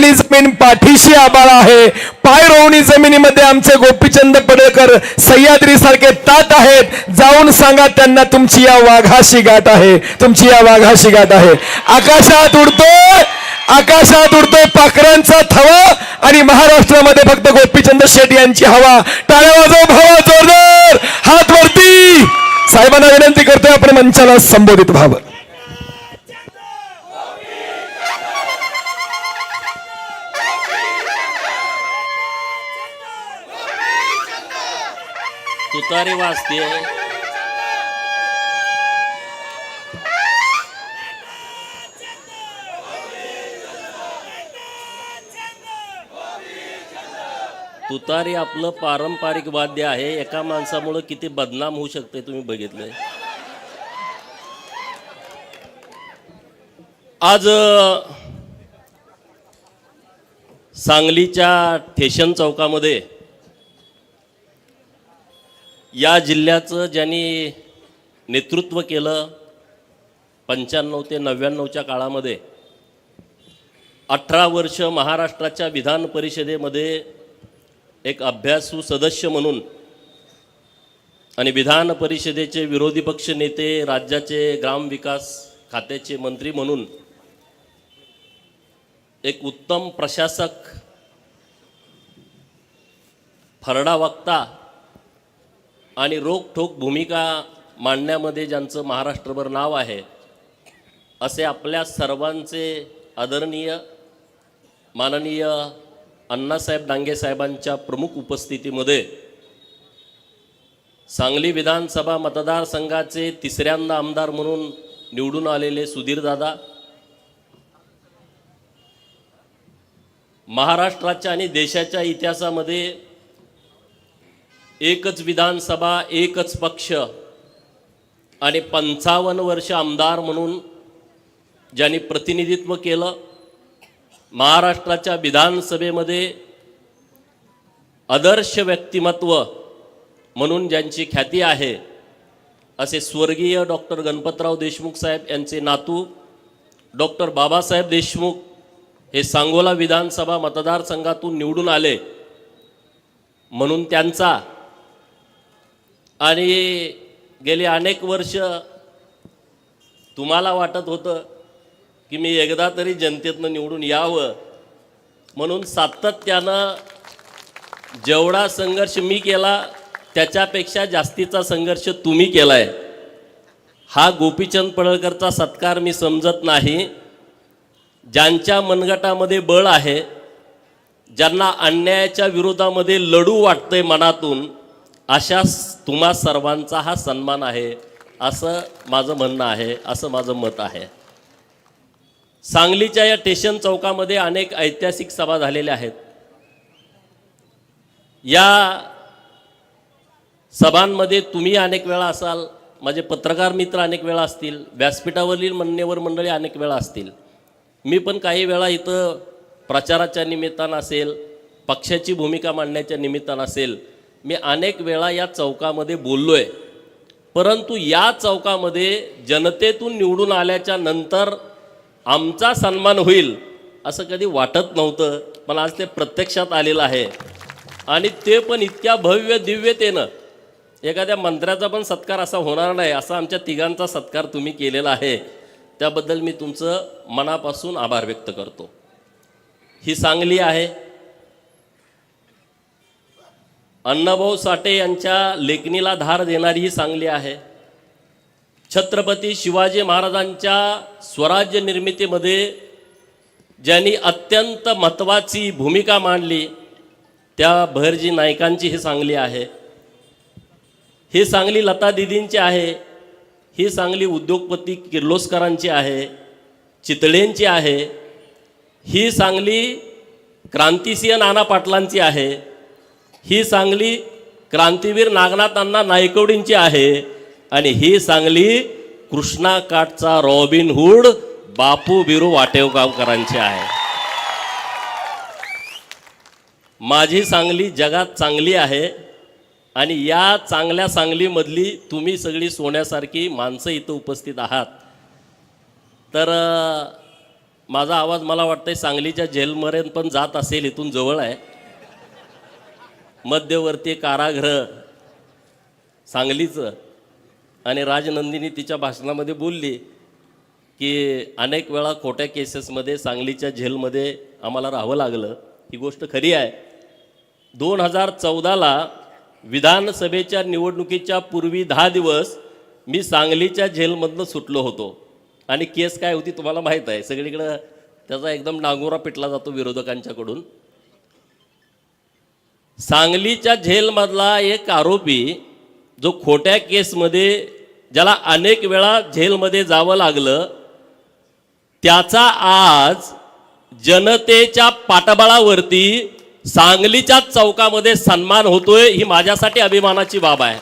रोवणी जमीन पाठीशी आबाळ आहे. पाय रोवणी जमिनीमध्ये आमचे गोपीचंद पडळकर सह्याद्री सारखे तात आहेत. जाऊन सांगा त्यांना तुमची या वाघाशी गाठ आहे, तुमची या वाघाशी गाठ आहे. आकाशात उडतोय पाखरांचा थवा आणि महाराष्ट्रामध्ये फक्त गोपीचंद शेट यांची हवा. टाळ्या वाजव भावा, जोरदार हात वरती. साहेबांना विनंती करतोय आपण मंचाला संबोधित व्हावं. तुतारी वाजते. तुतारी आपलं पारंपरिक वाद्य आहे. एका माणसामुळे किती बदनाम होऊ शकते तुम्ही बघितलंय. आज सांगलीच्या ठेशन चौकामध्ये या जिल्ह्याचं ज्यांनी नेतृत्व केलं 95 ते 99च्या काळामध्ये, 18 वर्ष महाराष्ट्राच्या विधान परिषदेमध्ये एक अभ्यासू सदस्य म्हणून आणि विधान परिषदेचे विरोधी पक्ष नेते, राज्याचे ग्रामविकास खात्याचे मंत्री म्हणून एक उत्तम प्रशासक, फरडा वक्ता आणि रोखठोक भूमिका मांडण्यामध्ये ज्यांचं महाराष्ट्रभर नाव आहे, असे आपल्या सर्वांचे आदरणीय माननीय अण्णासाहेब डांगे साहेबांच्या प्रमुख उपस्थितीमध्ये सांगली विधानसभा मतदारसंघाचे तिसऱ्यांदा आमदार म्हणून निवडून आलेले सुधीरदादा, महाराष्ट्राच्या आणि देशाच्या इतिहासामध्ये एकच विधानसभा, एकच पक्ष आणि 55 वर्ष आमदार म्हणून ज्यांनी प्रतिनिधित्व केलं, महाराष्ट्राच्या विधानसभेमध्ये आदर्श व्यक्तिमत्व म्हणून ज्यांची ख्याती आहे, असे स्वर्गीय डॉक्टर गणपतराव देशमुख साहेब यांचे नातू डॉक्टर बाबासाहेब देशमुख हे सांगोला विधानसभा मतदारसंघातून निवडून आले. म्हणून त्यांचा आणि गेली अनेक वर्ष तुम्हाला वाटत होतं की मी एकदा तरी जनतेतनं निवडून यावं, म्हणून सातत्यानं जेवढा संघर्ष मी केला त्याच्यापेक्षा जास्तीचा संघर्ष तुम्ही केला आहे. हा गोपीचंद पडळकरचा सत्कार मी समजत नाही. ज्यांच्या मनगटामध्ये बळ आहे, ज्यांना अन्यायाच्या विरोधामध्ये लढू वाटतंय मनातून, अशा तुम्हा सर्वांचा हा सन्मान आहे, असं माझं म्हणणं आहे, असं माझं मत आहे. सांगलीच्या या स्टेशन चौकामध्ये अनेक ऐतिहासिक सभा झालेल्या आहेत. या सभांमध्ये तुम्ही अनेक वेळा असाल, माझे पत्रकार मित्र अनेक वेळा असतील, व्यासपीठावरील मान्यवर मंडळी अनेक वेळा असतील. मी पण काही वेळा इथं प्रचाराच्या निमित्तानं असेल, पक्षाची भूमिका मांडण्याच्या निमित्तानं असेल, मी अनेक वेळा या चौकामध्ये बोललो आहे. परंतु या चौकामध्ये जनतेतून निवडून आल्याच्या नंतर आमचा सन्मान होईल असं कधी वाटत नव्हतं, पण आज ते प्रत्यक्षात आलेलं आहे. आणि ते पण इतक्या भव्य दिव्यतेनं. एखाद्या मंत्र्याचा पण सत्कार असा होणार नाही, असा आमच्या तिघांचा सत्कार तुम्ही केलेला आहे. त्याबद्दल मी तुमचं मनापासून आभार व्यक्त करतो. ही सांगली आहे. अण्णाभाऊ साठे यांच्या लेखणीला धार देणारी ही सांगली आहे. छत्रपती शिवाजी महाराजांच्या स्वराज्य निर्मितीमध्ये ज्यांनी अत्यंत महत्त्वाची भूमिका मांडली त्या भैरजी नायकांची ही सांगली आहे. ही सांगली लता दिदींची आहे. ही सांगली उद्योगपती किर्लोस्करांची आहे, चितळेंची आहे. ही सांगली क्रांतिसिंह नाना पाटलांची आहे. ही सांगली क्रांतीवीर नागनाथ अण्णा नायकवडींची आहे. आणि ही सांगली कृष्णा काठचा रॉबिन हुड बापू बिरू वाटेगावकरांची आहे. माझी सांगली जगात चांगली आहे आणि या चांगल्या सांगलीमधली तुम्ही सगळी सोन्यासारखी माणसं इथं उपस्थित आहात. तर माझा आवाज मला वाटतंय सांगलीच्या जेलमध्ये पण जात असेल, इथून जवळ आहे. मध्यवर्ती कारागृह सांगलीचं. आणि राजनंदिनी तिच्या भाषणामध्ये बोलली की अनेक वेळा खोट्या केसेसमध्ये सांगलीच्या जेलमध्ये आम्हाला राहावं लागलं. ही गोष्ट खरी आहे. 2014ला विधानसभेच्या निवडणुकीच्या पूर्वी 10 दिवस मी सांगलीच्या जेलमधनं सुटलो होतो. आणि केस काय होती तुम्हाला माहीत आहे. सगळीकडं त्याचा एकदम डांगोरा पिटला जातो विरोधकांच्याकडून. सांगलीच्या जेलमधला एक आरोपी जो खोट्या केसमध्ये ज्याला अनेक वेळा जेलमध्ये जावं लागलं, त्याचा आज जनतेच्या पाठबळावरती सांगलीच्या चौकामध्ये सन्मान होतोय. ही माझ्यासाठी अभिमानाची बाब आहे.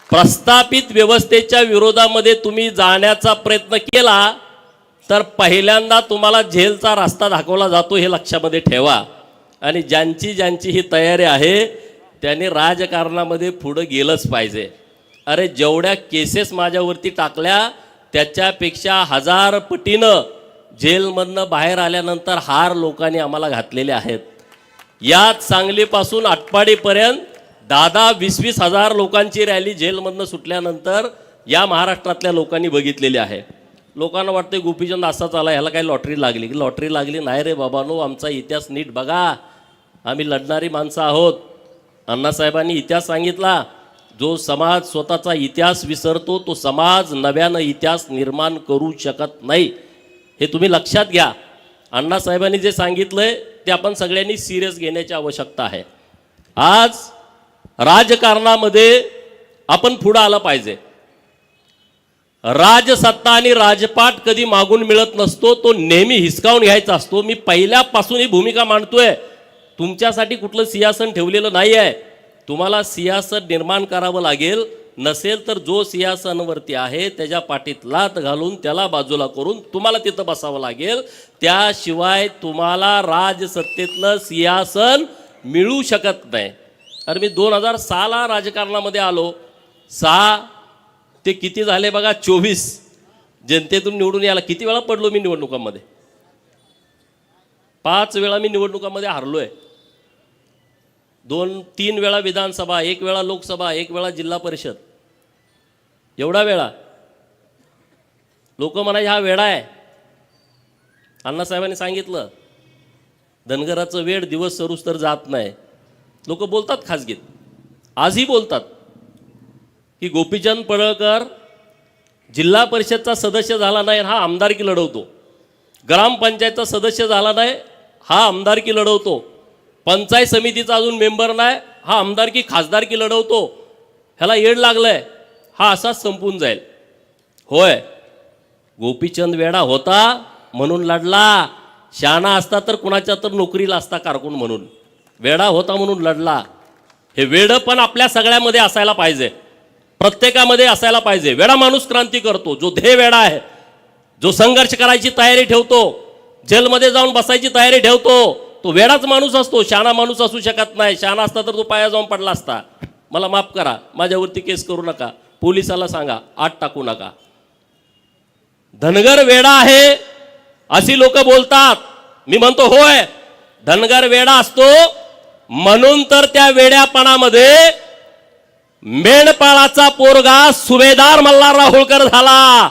प्रस्थापित व्यवस्थेच्या विरोधामध्ये तुम्ही जाण्याचा प्रयत्न केला तर पहिल्यांदा तुम्हाला जेलचा रस्ता दाखवला जातो, हे लक्षामध्ये ठेवा. आणि ज्यांची ही तयारी आहे त्यांनी राजकारणामध्ये पुढं गेलंच पाहिजे. अरे जेवढ्या केसेस माझ्यावरती टाकल्या त्याच्यापेक्षा 1000 पटीनं जेलमधनं बाहेर आल्यानंतर हार लोकांनी आम्हाला घातलेले आहेत. यात सांगलीपासून आटपाडीपर्यंत 10-20 हजार लोकांची रॅली जेलमधनं सुटल्यानंतर या महाराष्ट्रातल्या लोकांनी बघितलेली आहे. लोकांना वाटते गोपीचंद असाच आला, ह्याला काही लॉटरी लागली. लॉटरी लागली नाही रे बाबांनो. आमचा इतिहास नीट बघा. आम्ही लढणारी माणसं आहोत. अण्णासाहेबांनी इतिहास सांगितला. जो समाज स्वतःचा इतिहास विसरतो तो समाज नव्यानं इतिहास निर्माण करू शकत नाही. हे तुम्ही लक्षात घ्या. अण्णासाहेबांनी जे सांगितलंय ते आपण सगळ्यांनी सिरियस घेण्याची आवश्यकता आहे. आज राजकारणामध्ये आपण पुढं आलं पाहिजे. राजसत्ता आणि राजपाट कधी मागून मिळत नसतो, तो नेहमी हिसकावून घ्यायचा असतो. मी पहिल्यापासून ही भूमिका मांडतोय. तुमच्यासाठी कुठलं सिंहासन ठेवलेलं नाही आहे. तुम्हाला सिंहासन निर्माण करावं लागेल. नसेल तर जो सिंहासनावरती आहे त्याच्या पाठीत लाथ घालून त्याला बाजूला करून तुम्हाला तिथं बसावं लागेल. त्याशिवाय तुम्हाला राजसत्तेतलं सिंहासन मिळू शकत नाही. अरे मी 2006ला राजकारणामध्ये आलो. 6 ते किती झाले बघा, 24 जनतेतून निवडून यायला किती वेळा पडलो मी निवडणुकांमध्ये. 5 वेळा मी निवडणुकांमध्ये हारलोय. 2-3 वेळा विधानसभा, 1 वेळा लोकसभा, 1 वेळा जिल्हा परिषद. एवढा वेळा लोक म्हणायचे हा वेडा आहे. अण्णासाहेबांनी सांगितलं धनगराचं वेळ दिवस सरूस तर जात नाही. लोक बोलतात खाजगीत, आजही बोलतात की गोपीचंद पडळकर जिल्हा परिषदचा सदस्य झाला नाही हा आमदारकी लढवतो. ग्रामपंचायतचा सदस्य झाला नाही हा आमदारकी लढवतो. पंचायत समितीचा अजून मेंबर नाही हा आमदारकी खासदारकी लढवतो. ह्याला येड लागलंय, हा असाच संपून जाईल. होय, गोपीचंद वेडा होता म्हणून लढला. शहाणा असता तर कुणाच्या तर नोकरीला असता कारकून म्हणून. वेडा होता म्हणून लढला. हे वेडं पण आपल्या सगळ्यामध्ये असायला पाहिजे, प्रत्येकामध्ये असायला पाहिजे. वेडा माणूस क्रांती करतो. जो ध्येय वेडा आहे, जो संघर्ष करायची तयारी ठेवतो, जेलमध्ये जाऊन बसायची तयारी ठेवतो, तो वेडाच माणूस असतो. शहाणा माणूस असू शकत नाही. शहाणा असता तर तो पाया जाऊन पडला असता. मला माफ करा, माझ्यावरती केस करू नका, पोलिसाला सांगा, आत टाकू नका. धनगर वेडा आहे अशी लोक बोलतात. मी म्हणतो होय, धनगर वेडा असतो म्हणून तर त्या वेड्यापणामध्ये मेंढपाळाचा पोरगा सुभेदार मल्हारराव होळकर झाला.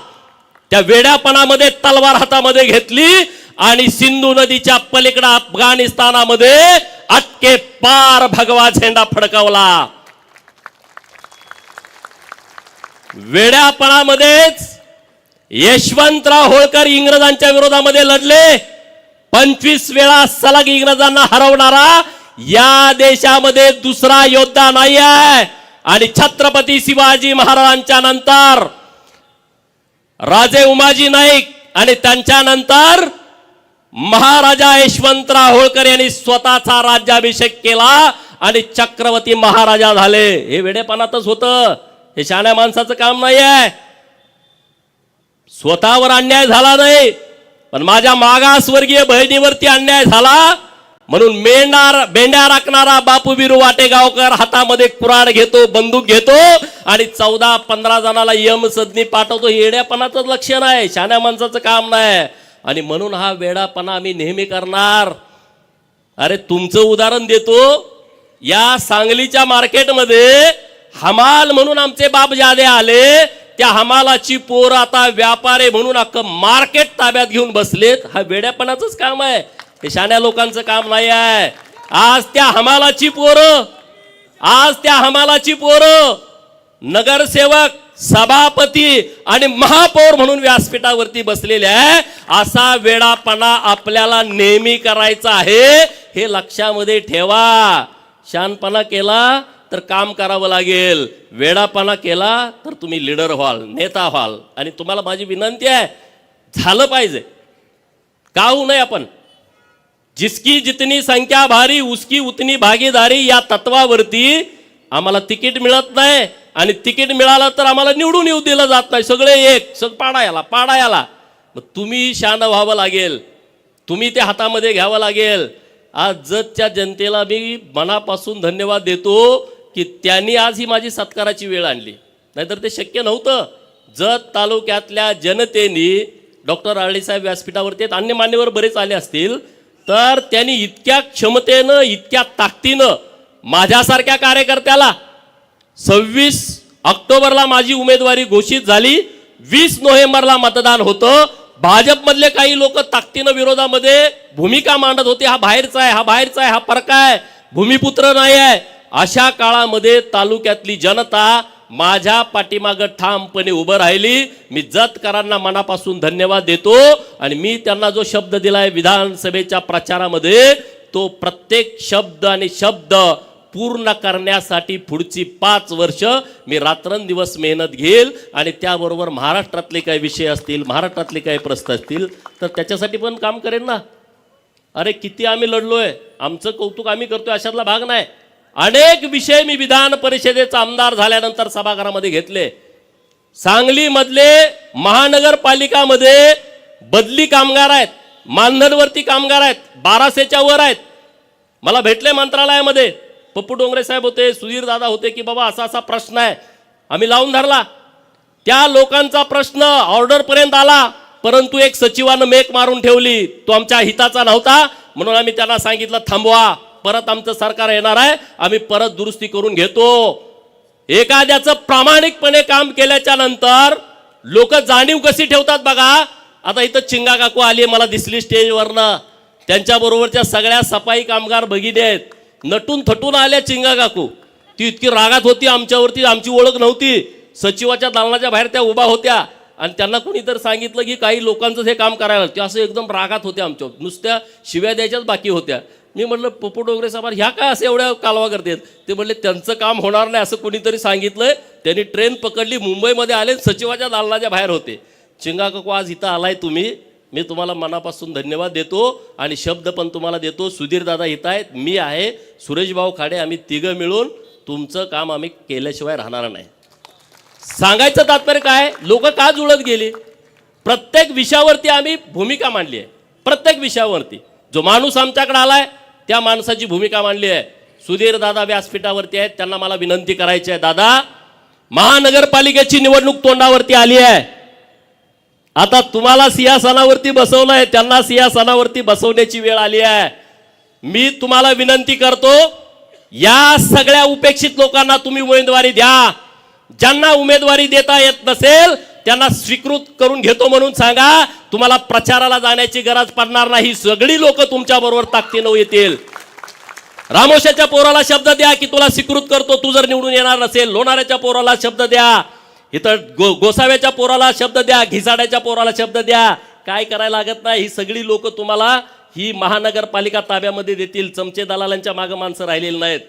त्या वेड्यापणामध्ये तलवार हातामध्ये घेतली आणि सिंधू नदीच्या पलीकडे अफगाणिस्तानामध्ये अटके पार भगवा झेंडा फडकावला. वेड्यापणामध्येच यशवंतराव होळकर इंग्रजांच्या विरोधामध्ये लढले. 25 वेळा सलग इंग्रजांना हरवणारा या देशामध्ये दुसरा योद्धा नाही आहे. आणि छत्रपती शिवाजी महाराजांच्या नंतर राजे उमाजी नाईक आणि त्यांच्यानंतर महाराजा यशवंतराव होळकर यांनी स्वतःचा राज्याभिषेक केला आणि चक्रवर्ती महाराजा झाले. हे वेडेपणातच होतं. हे शहाण्या माणसाचं काम नाही आहे. स्वतःवर अन्याय झाला नाही, पण माझ्या मागासवर्गीय बहिणीवरती अन्याय झाला. म्हणून बेंड्या राखणारा बापू बिरू वाटेगावकर हातामध्ये कुऱ्हाड घेतो, बंदूक घेतो आणि 14-15 जणाला यम सदनी पाठवतो. येड्यापणाचं लक्षण आहे, शहाण्या माणसाचं काम नाही. आणि म्हणून हा वेडापणा आम्ही नेहमी करणार. अरे तुमचं उदाहरण देतो, या सांगलीच्या मार्केटमध्ये हमाल म्हणून आमचे बाप जादे आले. त्या हमालाची पोर आता व्यापारी म्हणून अख्खं मार्केट ताब्यात घेऊन बसलेत. हा वेड्यापणाचंच काम आहे, हे शाण्या लोकांचं काम नाही आहे. आज त्या हमालाची पोरं नगरसेवक, सभापती आणि महापौर म्हणून व्यासपीठावरती बसलेले आहे. असा वेडापणा आपल्याला नेहमी करायचा आहे, हे लक्षामध्ये ठेवा. शहाणपणा केला तर काम करावं लागेल, वेडापणा केला तर तुम्ही लीडर व्हाल, नेता व्हाल. आणि तुम्हाला माझी विनंती आहे, झालं पाहिजे. का होऊ नये आपण? जिसकी जितनी संख्या भारी उसकी उतनी भागीदारी या तत्वावरती आम्हाला तिकीट मिळत नाही. आणि तिकीट मिळालं तर आम्हाला निवडून येऊ दिलं जात नाही. सगळे एक पाडा याला. मग तुम्ही शहाणं व्हावं लागेल, तुम्ही ते हातामध्ये घ्यावं लागेल. आज जतच्या जनतेला मी मनापासून धन्यवाद देतो की त्यांनी आज ही माझी सत्काराची वेळ आणली, नाहीतर ते शक्य नव्हतं. जत तालुक्यातल्या जनतेने डॉक्टर आळीसाहेब व्यासपीठावरती अन्य मान्यवर बरेच आले असतील, तर त्यांनी इतक्या क्षमतेनं, इतक्या ताकदीनं माझ्यासारख्या कार्यकर्त्याला 26 ऑक्टोबरला माझी उमेदवारी घोषित झाली, 20 नोव्हेंबरला मतदान होतं. भाजपमधले काही लोक ताकदीनं विरोधामध्ये भूमिका मांडत होते, हा बाहेरचा आहे, हा परका आहे, भूमिपुत्र नाही आहे. अशा काळामध्ये तालुक्यातली जनता माझ्या पाठीमागं ठामपणे उभं राहिली. मी जतकरांना मनापासून धन्यवाद देतो. आणि मी त्यांना जो शब्द दिलाय विधानसभेच्या प्रचारामध्ये, तो प्रत्येक शब्द आणि शब्द पूर्ण करण्यासाठी पुढची 5 वर्ष मी रात्रंदिवस मेहनत घेईल. आणि त्याबरोबर महाराष्ट्रातले काही विषय असतील, महाराष्ट्रातले काही प्रश्न असतील, तर त्याच्यासाठी पण काम करेन ना. अरे किती आम्ही लढलोय, आमचं कौतुक आम्ही करतोय अशातला भाग नाही. अनेक विषय मी विधान परिषदेचा आमदार झाल्यानंतर सभागृहामध्ये घेतले. सांगलीमधले महानगरपालिकामध्ये बदली कामगार आहेत, मानधनवरती कामगार आहेत, 1200च्या वर आहेत. मला भेटले मंत्रालयामध्ये, पप्पू डोंगरे साहेब होते, सुधीर दादा होते, की बाबा असा असा प्रश्न आहे. आम्ही लावून धरला. त्या लोकांचा प्रश्न ऑर्डरपर्यंत आला, परंतु एक सचिवानं मेक मारून ठेवली, तो आमच्या हिताचा नव्हता. म्हणून आम्ही त्यांना सांगितलं थांबवा, परत आमचं सरकार येणार आहे, आम्ही परत दुरुस्ती करून घेतो. एखाद्याचं प्रामाणिकपणे काम केल्याच्या नंतर लोक जाणीव कशी ठेवतात बघा. आता इथं चिंगा काकू आली, मला दिसली स्टेजवरनं. त्यांच्याबरोबरच्या सगळ्या सफाई कामगार भगिनी आहेत, नटून थटून आल्या चिंगा काकू. ती इतकी रागात होती आमच्यावरती, आमची ओळख नव्हती. सचिवाच्या दालनाच्या बाहेर त्या उभा होत्या आणि त्यांना कोणीतरी सांगितलं की काही लोकांचं हे काम करायला, ते असं एकदम रागात होते आमच्यावर, नुसत्या शिव्या द्यायच्याच बाकी होत्या. मी म्हटलं पप्पू डोंगरे साहेब ह्या काय असं एवढ्या कालवा करतात? ते म्हटले त्यांचं काम होणार नाही असं कोणीतरी सांगितलंय. त्यांनी ट्रेन पकडली, मुंबईमध्ये आले, सचिवाच्या दालनाच्या बाहेर होते. चिंगा काकू आज इथं आलाय तुम्ही, मी तुम्हाला मनापासून धन्यवाद देतो. आणि शब्द पण तुम्हाला देतो. सुधीर दादा इथं आहेत, मी आहे, सुरेश भाऊ खाडे, आम्ही तिघं मिळून तुमचं काम आम्ही केल्याशिवाय राहणार नाही. सांगायचं तात्पर्य काय, लोक का जुळत गेली? प्रत्येक विषयावरती आम्ही भूमिका मांडली आहे. प्रत्येक विषयावरती जो माणूस आमच्याकडे आलाय त्या माणसाची भूमिका मांडली आहे. सुधीर दादा व्यासपीठावरती आहेत, त्यांना मला विनंती करायची आहे, दादा महानगरपालिकेची निवडणूक तोंडावरती आली आहे. आता तुम्हाला सिंहासनावरती बसवलंय, त्यांना सिंहासनावरती बसवण्याची वेळ आली आहे. मी तुम्हाला विनंती करतो, या सगळ्या उपेक्षित लोकांना तुम्ही उमेदवारी द्या. ज्यांना उमेदवारी देता येत नसेल त्यांना स्वीकृत करून घेतो म्हणून सांगा. तुम्हाला प्रचाराला जाण्याची गरज पडणार नाही. सगळी लोक तुमच्या बरोबर ताकदीनं येतील. रामोशाच्या पोराला शब्द द्या की तुला स्वीकृत करतो, तू जर निवडून येणार नसेल. लोणाऱ्याच्या पोराला शब्द द्या, इथं गोसाव्याच्या पोराला शब्द द्या, घिसाड्याच्या पोराला शब्द द्या. काय करायला लागत नाही. ही सगळी लोक तुम्हाला ही महानगरपालिका ताब्यामध्ये देतील. चमचे दलालांच्या मागं माणसं राहिलेली नाहीत,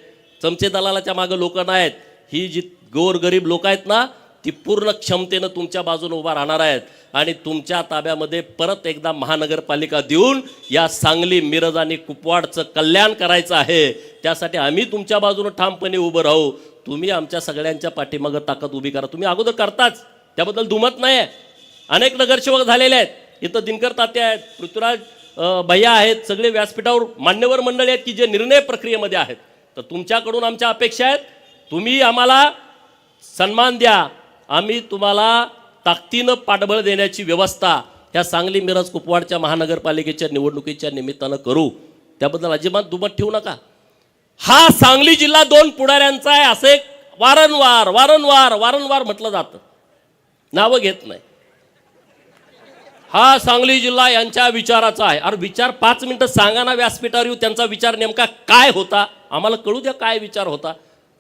चमचे दलालाच्या मागं लोक नाहीत. ही जी गोरगरीब लोक आहेत ना, ती पूर्ण क्षमतेनं तुमच्या बाजूने उभा राहणार आहेत. आणि तुमच्या ताब्यामध्ये परत एकदा महानगरपालिका देऊन या सांगली, मिरज आणि कुपवाडचं कल्याण करायचं आहे. त्यासाठी आम्ही तुमच्या बाजूने ठामपणे उभं राहू. तुम्ही आमच्या सगळ्यांच्या पाठीमागं ताकद उभी करा. तुम्ही अगोदर करताच, त्याबद्दल दुमत नाही आहे. अनेक नगरसेवक झालेले आहेत. इथं दिनकर तात्या आहेत, पृथ्वीराज भैया आहेत, सगळे व्यासपीठावर मान्यवर मंडळी आहेत की जे निर्णय प्रक्रियेमध्ये आहेत. तर तुमच्याकडून आमच्या अपेक्षा आहेत, तुम्ही आम्हाला सन्मान द्या, आम्ही तुम्हाला ताकदीनं पाठबळ देण्याची व्यवस्था ह्या सांगली मिरज कुपवाडच्या महानगरपालिकेच्या निवडणुकीच्या निमित्तानं करू. त्याबद्दल अजिबात दुमत ठेवू नका. हा सांगली जिल्हा 2 पुढाऱ्यांचा आहे असे वारंवार वारंवार वारंवार म्हटलं जातं, नावं घेत नाही. हा सांगली जिल्हा यांच्या विचाराचा आहे. अरे विचार 5 मिनिटं सांगा ना व्यासपीठावर येऊ, त्यांचा विचार नेमका काय होता आम्हाला कळू द्या. काय विचार होता,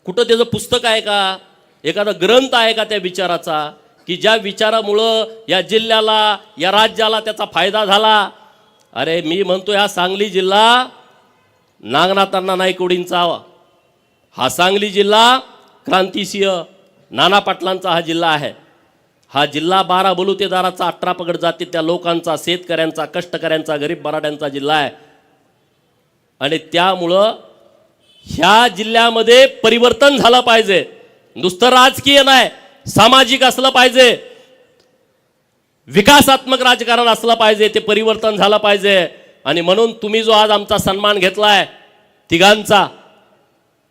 कुठं त्याचं पुस्तक आहे का, एखादा ग्रंथ आहे का त्या विचाराचा, की ज्या विचारामुळं या जिल्ह्याला या राज्याला त्याचा फायदा झाला. अरे मी म्हणतो हा सांगली जिल्हा नागनाथांना नाईकवडींचा, हा सांगली जिल्हा क्रांतिसिंह नाना पाटलांचा हा जिल्हा आहे. हा जिल्हा 12 बलुतेदाराचा, 18 पगड जाती त्या लोकांचा, शेतकऱ्यांचा, कष्टकऱ्यांचा, गरीब मराठ्यांचा जिल्हा आहे. आणि त्यामुळं ह्या जिल्ह्यामध्ये परिवर्तन झालं पाहिजे. नुसतं राजकीय नाही, सामाजिक असलं पाहिजे, विकासात्मक राजकारण असलं पाहिजे, ते परिवर्तन झालं पाहिजे. आणि म्हणून तुम्ही जो आज आमचा सन्मान घेतलाय तिघांचा,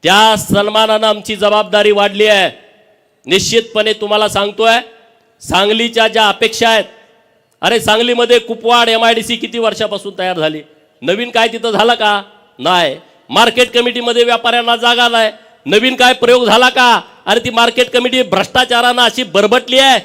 त्या सन्मानानं आमची जबाबदारी वाढली आहे. निश्चितपणे तुम्हाला सांगतोय, सांगलीच्या ज्या अपेक्षा आहेत, अरे सांगलीमध्ये कुपवाड MIDC किती वर्षापासून तयार झाली, नवीन काय तिथं झालं का, नाही. मार्केट कमिटीमध्ये व्यापाऱ्यांना जागा नाही, नवीन काय प्रयोग झाला का. अरे ती मार्केट कमिटी भ्रष्टाचारानं अशी बरबटली आहे,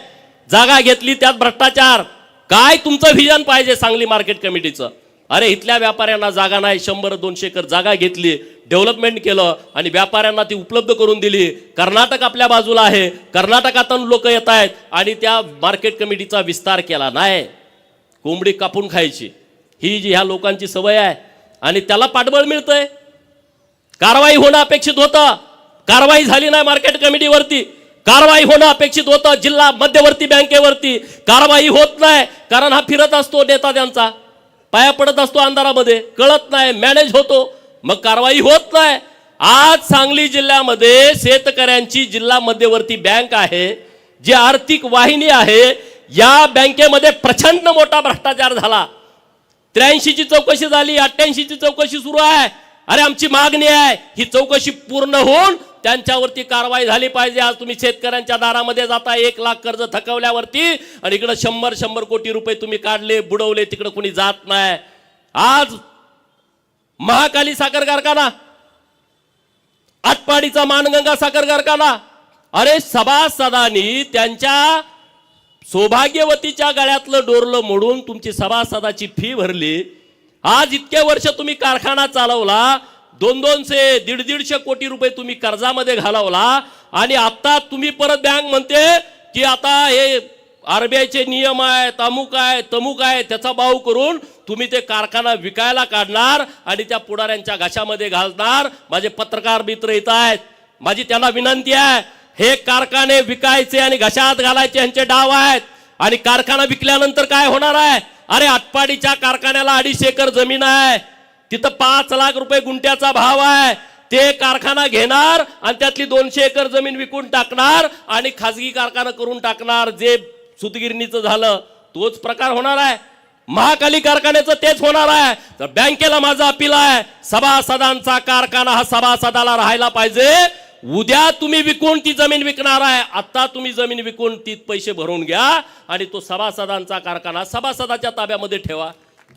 जागा घेतली त्यात भ्रष्टाचार. काय तुमचं व्हिजन पाहिजे सांगली मार्केट कमिटीचं. अरे इथल्या व्यापाऱ्यांना जागा नाही, 100-200 एकर जागा घेतली, डेव्हलपमेंट केलं आणि व्यापाऱ्यांना ती उपलब्ध करून दिली. कर्नाटक आपल्या बाजूला आहे, कर्नाटकातून लोक येत आहेत आणि त्या मार्केट कमिटीचा विस्तार केला नाही. कोंबडी कापून खायची ही जी ह्या लोकांची सवय आहे आणि त्याला पाठबळ मिळतंय. कारवाई होणं अपेक्षित होतं, कारवाई झाली नाही. मार्केट कमिटीवरती कारवाई होणं अपेक्षित होतं, जिल्हा मध्यवर्ती बँकेवरती कारवाई होत नाही. कारण हा फिरत असतो नेता, त्यांचा पाया पडत असतो अंधारामध्ये, कळत नाही, मॅनेज होतो, मग कारवाई होत नाही. आज सांगली जिल्ह्यामध्ये शेतकऱ्यांची जिल्हा मध्यवर्ती बँक आहे, जी आर्थिक वाहिनी आहे, या बँकेमध्ये प्रचंड मोठा भ्रष्टाचार झाला. 83ची चौकशी झाली, 88ची चौकशी सुरू आहे. अरे आमची मागणी आहे ही चौकशी पूर्ण होऊन त्यांच्यावरती कारवाई झाली पाहिजे. आज तुम्ही शेतकऱ्यांच्या दारामध्ये जाता 1 लाख कर्ज थकवल्यावरती आणि इकडे 100 कोटी रुपये तुम्ही काढले, बुडवले, तिकडे कोणी जात नाही. आज महाकाली साखर कारखाना, आटपाडीचा मानगंगा साखर कारखाना, अरे सभासदांनी त्यांच्या सौभाग्यवतीच्या गळ्यातलं डोरलं मोडून तुमची सभासदाची फी भरली. आज इतके वर्ष तुम्ही कारखाना चालवला, 200 150 कोटी रुपये तुम्ही कर्जामध्ये घालवला आणि आता तुम्ही परत बँक म्हणते की आता हे RBIचे नियम आहेत, अमुक आहे तमुक आहे, त्याचा बाऊ करून तुम्ही ते कारखाना विकायला काढणार आणि त्या पुढाऱ्यांच्या घशामध्ये घालणार. माझे पत्रकार मित्र येत आहेत, माझी त्यांना विनंती आहे, हे कारखाने विकायचे आणि घशात घालायचे यांचे डाव आहेत. आणि कारखाना विकल्यानंतर काय होणार आहे. अरे आटपाडीच्या कारखान्याला 250 एकर जमीन आहे, तिथं 5 लाख रुपये गुंठ्याचा भाव आहे. ते कारखाना घेणार आणि त्यातली 200 एकर जमीन विकून टाकणार आणि खाजगी कारखाना करून टाकणार. जे सुतगिरणीचं झालं तोच प्रकार होणार आहे, महाकाली कारखान्याचं तेच होणार आहे. तर बँकेला माझं अपील आहे, सभासदांचा कारखाना हा सभासदाला राहायला पाहिजे. उद्या तुम्ही विकून ती जमीन विकणार आहे, आता तुम्ही जमीन विकून ती पैसे भरून घ्या आणि तो सभासदांचा कारखाना सभासदाच्या ताब्यामध्ये ठेवा.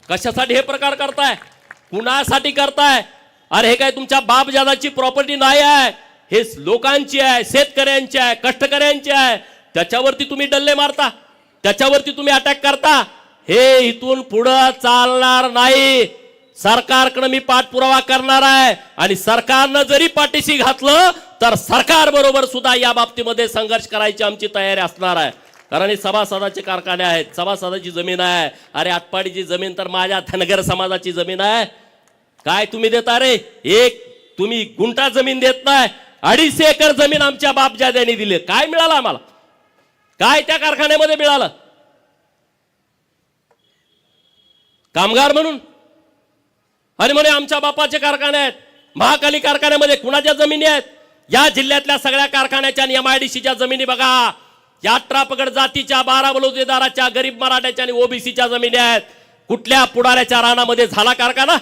कशासाठी हे प्रकार करताय, कुणासाठी करताय. अरे हे काय तुमच्या बापजादाची प्रॉपर्टी नाही आहे, हे लोकांची आहे, शेतकऱ्यांची आहे, कष्टकऱ्यांची आहे. त्याच्यावरती तुम्ही डल्ले मारता, त्याच्यावरती तुम्ही अटॅक करता. हे इथून पुढे चालणार नाही. सरकारकडे मी पाठपुरावा करणार आहे आणि सरकारनं जरी पाठीशी घातलं तर सरकार बरोबर सुद्धा या बाबतीमध्ये संघर्ष करायची आमची तयारी असणार आहे. कारण हे सभासदाचे कारखाने आहेत, सभासदाची जमीन आहे. अरे आटपाडीची जमीन तर माझ्या धनगर समाजाची जमीन आहे. काय तुम्ही देता रे, एक तुम्ही गुंठा जमीन देत नाही, 250 एकर जमीन आमच्या बापजाद्यांनी दिली. काय मिळालं आम्हाला, काय त्या कारखान्यामध्ये मिळालं. कामगार म्हणून आणि म्हणे आमच्या बापाचे कारखाने आहेत. महाकाली कारखान्यामध्ये कुणाच्या जमिनी आहेत. या जिल्ह्यातल्या सगळ्या कारखान्याच्या आणि MIDCच्या जमिनी बघा. या 18 पगड जातीच्या, 12 बलुतेदाराच्या, गरीब मराठ्याच्या आणि OBCच्या जमिनी आहेत. कुठल्या पुढाऱ्याच्या रानामध्ये झाला कारखाना?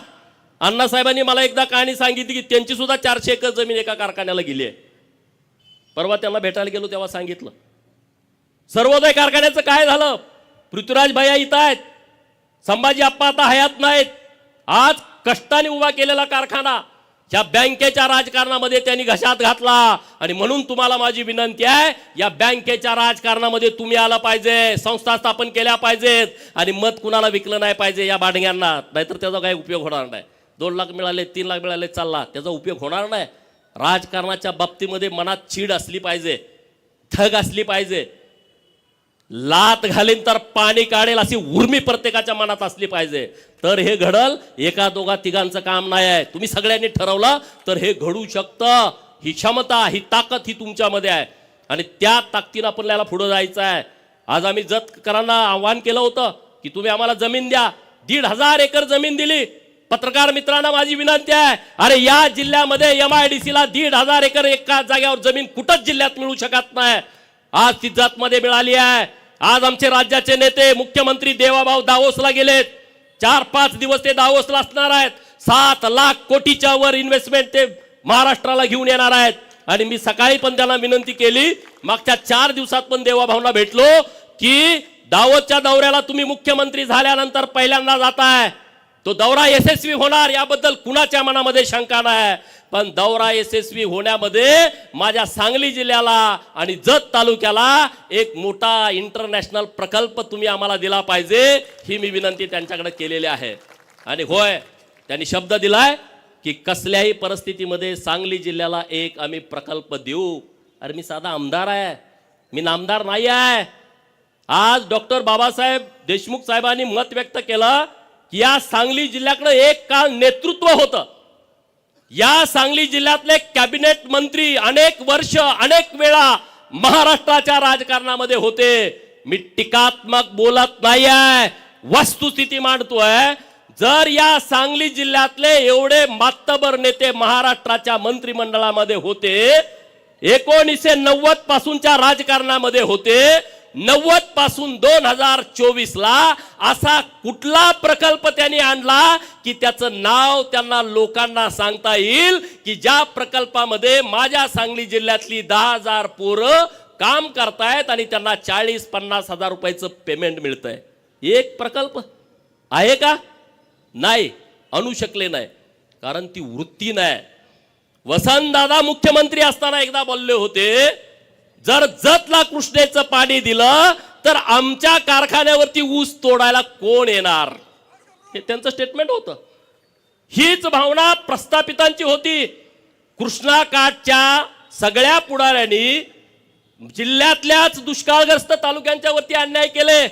अण्णासाहेबांनी मला एकदा कहाणी सांगितली की त्यांची सुद्धा 400 एकर जमीन एका कारखान्याला गेली आहे. परवा त्यांना भेटायला गेलो तेव्हा सांगितलं. सर्वोदय कारखान्याचं काय झालं? पृथ्वीराज भैया इथं आहेत, संभाजी आप्पा आता हयात नाहीत. आज कष्टाने उभा केलेला कारखाना या बँकेच्या राजकारणामध्ये त्यांनी घशात घातला. आणि म्हणून तुम्हाला माझी विनंती आहे, या बँकेच्या राजकारणामध्ये तुम्ही आला पाहिजे, संस्था स्थापन केल्या पाहिजेत आणि मत कुणाला विकलं नाही पाहिजे या बाडग्यांना, नाहीतर त्याचा काही उपयोग होणार नाही. 2 लाख मिळाले, 3 लाख मिळाले, चालला, त्याचा उपयोग होणार नाही. राजकारणाच्या बाबतीमध्ये मनात चीड असली पाहिजे, ठग असली पाहिजे. लात घालीन तर पाणी काढेल अशी उर्मी प्रत्येकाच्या मनात असली पाहिजे, तर हे घडल. एका दोघा तिघांचं काम नाही आहे. तुम्ही सगळ्यांनी ठरवलं तर हे घडू शकतं. ही क्षमता, ही ताकद ही तुमच्यामध्ये आहे आणि त्या ताकदीनं आपल्याला पुढे जायचं आहे. आज आम्ही जतकरांना आव्हान केलं होतं की तुम्ही आम्हाला जमीन द्या. 1,500 एकर जमीन दिली. पत्रकार मित्रांना माझी विनंती आहे, अरे या जिल्ह्यामध्ये MIDC ला 1,500 एकर एका जागेवर जमीन कुठंच जिल्ह्यात मिळू शकत नाही. आज ती जतमध्ये मिळाली आहे. आज आमचे राज्याचे नेते मुख्यमंत्री देवाभाऊ दावोसला गेलेत. 4-5 दिवस ते दावोसला असणार आहेत. 7 लाख कोटीच्या वर इन्व्हेस्टमेंट ते महाराष्ट्राला घेऊन येणार आहेत. आणि मी सकाळी पण त्यांना विनंती केली, मागच्या 4 दिवसात पण देवाभाऊंना भेटलो की दावोसच्या दौऱ्याला तुम्ही मुख्यमंत्री झाल्यानंतर पहिल्यांदा जाताय, तो दौरा यशस्वी होणार याबद्दल कुणाच्या मनामध्ये शंका नाही. पण दौरा यशस्वी होण्यामध्ये माझ्या सांगली जिल्ह्याला आणि जत तालुक्याला एक मोठा इंटरनॅशनल प्रकल्प तुम्ही आम्हाला दिला पाहिजे, ही मी विनंती त्यांच्याकडे केलेली आहे. आणि होय, त्यांनी शब्द दिलाय की कसल्याही परिस्थितीमध्ये सांगली जिल्ह्याला एक आम्ही प्रकल्प देऊ. अरे मी साधा आमदार आहे, मी नामदार नाही आहे. आज डॉक्टर बाबासाहेब देशमुख साहेबांनी मत व्यक्त केलं की या सांगली जिल्ह्याकडे एक काळ नेतृत्व होतं. या सांगली जिल्ह्यातले कॅबिनेट मंत्री अनेक वर्ष अनेक वेळा महाराष्ट्राच्या राजकारणामध्ये होते. मी टीकात्मक बोलत नाही आहे, वस्तुस्थिती मांडतोय. जर या सांगली जिल्ह्यातले एवढे मातबर नेते महाराष्ट्राच्या मंत्रिमंडळामध्ये होते, 1990 पासूनच्या राजकारणामध्ये होते, 90 पासून 2024 ला असा कुठला प्रकल्प त्यांनी आणला की त्याचं नाव त्यांना लोकांना सांगता येईल की ज्या प्रकल्पामध्ये माझ्या सांगली जिल्ह्यातली 10,000 पोरं काम करतायत आणि त्यांना 40-50 हजार रुपयाचं पेमेंट मिळतंय? एक प्रकल्प आहे का? नाही, आणू शकले नाही, कारण ती वृत्ती नाही. वसंतदादा मुख्यमंत्री असताना एकदा बोलले होते, जर जतला कृष्णेचं पाणी दिलं तर आमच्या कारखान्यावरती ऊस तोडायला कोण येणार? हे त्यांचं स्टेटमेंट होतं. हीच भावना प्रस्थापितांची होती. कृष्णा काठच्या सगळ्या पुढाऱ्यांनी जिल्ह्यातल्याच दुष्काळग्रस्त तालुक्यांच्या वरती अन्याय केले.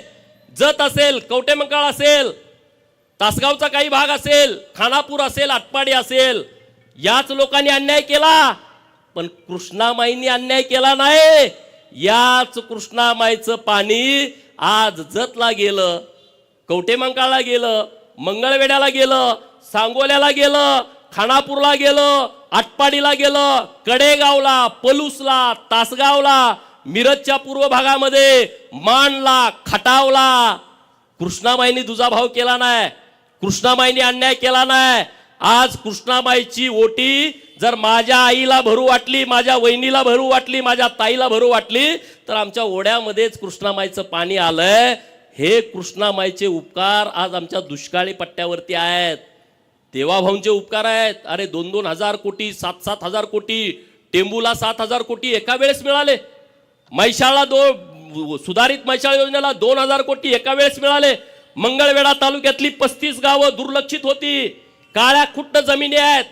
जत असेल, कवटेमंकाळ असेल, तासगावचा काही भाग असेल, खानापूर असेल, आटपाडी असेल, याच लोकांनी अन्याय केला. पण कृष्णामाईंनी अन्याय केला नाही. याच कृष्णामाईचं पाणी आज जतला गेलं, कवटेमंकाळला गेलं, मंगळवेढ्याला गेलं, सांगोल्याला गेलं, खानापूरला गेलं, आटपाडीला गेलं, कडेगावला, पलूसला, तासगावला, मिरजच्या पूर्व भागामध्ये, माणला, खटावला. कृष्णामाईंनी दुजाभाव केला नाही, कृष्णामाईंनी अन्याय केला नाही. आज कृष्णाबाईची ओटी जर माझ्या आईला भरू वाटली, माझ्या वहिनीला भरू वाटली, माझ्या ताईला भरू वाटली, तर आमच्या ओढ्यामध्येच कृष्णामाईचं पाणी आलंय. हे कृष्णामाईचे उपकार आज आमच्या दुष्काळी पट्ट्यावरती आहेत. देवाभाऊंचे उपकार आहेत. अरे 2-2 हजार कोटी, 7-7 हजार कोटी, टेंबूला 7,000 कोटी एका वेळेस मिळाले. म्हैसाळला सुधारित म्हैसाळ योजनेला 2,000 कोटी एका वेळेस मिळाले. मंगळवेढा तालुक्यातली 35 गावं दुर्लक्षित होती, काळ्या खुट्ट जमिनी आहेत.